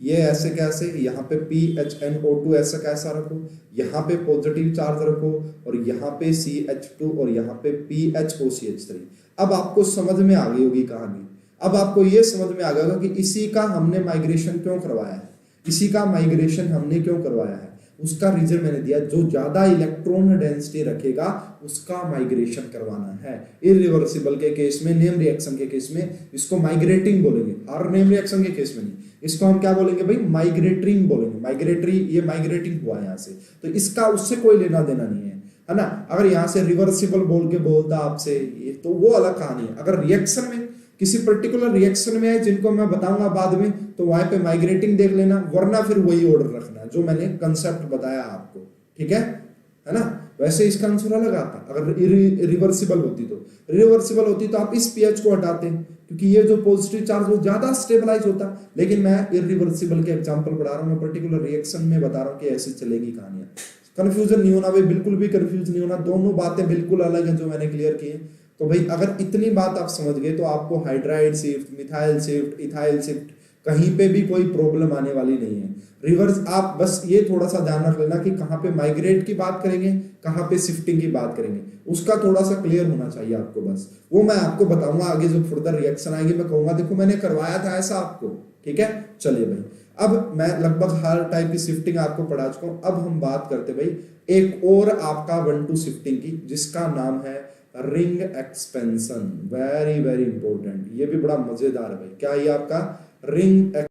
ये ऐसे कैसे, यहाँ पे PHNO2 ऐसा कैसा रखो, यहाँ पे पॉजिटिव चार्ज रखो, और यहाँ पे CH2 और यहाँ पे PHOCH3। अब आपको समझ में आ गई होगी कहानी। अब आपको ये समझ में आ गया कि इसी का हमने माइग्रेशन क्यों करवाया है, इसी का माइग्रेशन हमने क्यों करवाया है। उसका रीजन मैंने दिया, जो ज्यादा इलेक्ट्रॉन डेंसिटी रखेगा उसका माइग्रेशन करवाना है। इरिवर्सिबल के केस में, नेम रिएक्शन के केस में इसको माइग्रेटिंग बोलेंगे, हर नेम रिएक्शन के केस में नहीं, इसको हम क्या बोलेंगे भाई, माइग्रेटिंग बोलेंगे। माइग्रेटरी, ये माइग्रेटिंग हुआ यहाँ से, तो इसका उससे कोई लेना देना नहीं है ना। अगर यहाँ से रिवर्सिबल बोल के बोलता आपसे तो वो अलग कहानी है। अगर रिएक्शन में, किसी पर्टिकुलर रिएक्शन में है जिनको मैं बताऊंगा बाद में, तो वहां पे माइग्रेटिंग देख लेना, वरना फिर वही ऑर्डर रखना जो मैंने कंसेप्ट बताया आपको, ठीक है ना। वैसे इसका आंसर अलग आता अगर रिवर्सिबल होती तो। रिवर्सिबल होती तो आप इस PH को हटाते, क्योंकि ये जो पॉजिटिव चार्ज वो ज्यादा स्टेबलाइज होता है। लेकिन मैं इरिवर्सिबल के एग्जांपल पढ़ा रहा हूँ, मैं पर्टिकुलर रिएक्शन में बता रहा हूँ कि ऐसे चलेगी कहानियां। कंफ्यूजन नहीं होना भाई, बिल्कुल भी कंफ्यूज नहीं होना, दोनों बातें बिल्कुल अलग हैं जो मैंने क्लियर की है। तो भाई अगर इतनी बात आप समझ गए तो आपको hydride shift, methyl shift, ethyl shift कहीं पे भी कोई प्रॉब्लम आने वाली नहीं है। रिवर्स आप बस ये थोड़ा सा ध्यान रख लेना कि कहाँ पे माइग्रेट की बात करेंगे, कहाँ पे शिफ्टिंग की बात करेंगे, उसका थोड़ा सा क्लियर होना चाहिए आपको। बस वो मैं आपको बताऊंगा आगे जो फर्दर रिएक्शन आएगी, मैं कहूंगा देखो मैंने करवाया था ऐसा आपको, ठीक है। चलिए भाई, अब मैं लगभग हर टाइप की शिफ्टिंग आपको पढ़ा चुका हूं। अब हम बात करते भाई एक और आपका 1-2 शिफ्टिंग की, जिसका नाम है ring expansion. Very very important, ये भी बड़ा मजेदार है भाई। क्या ये आपका रिंग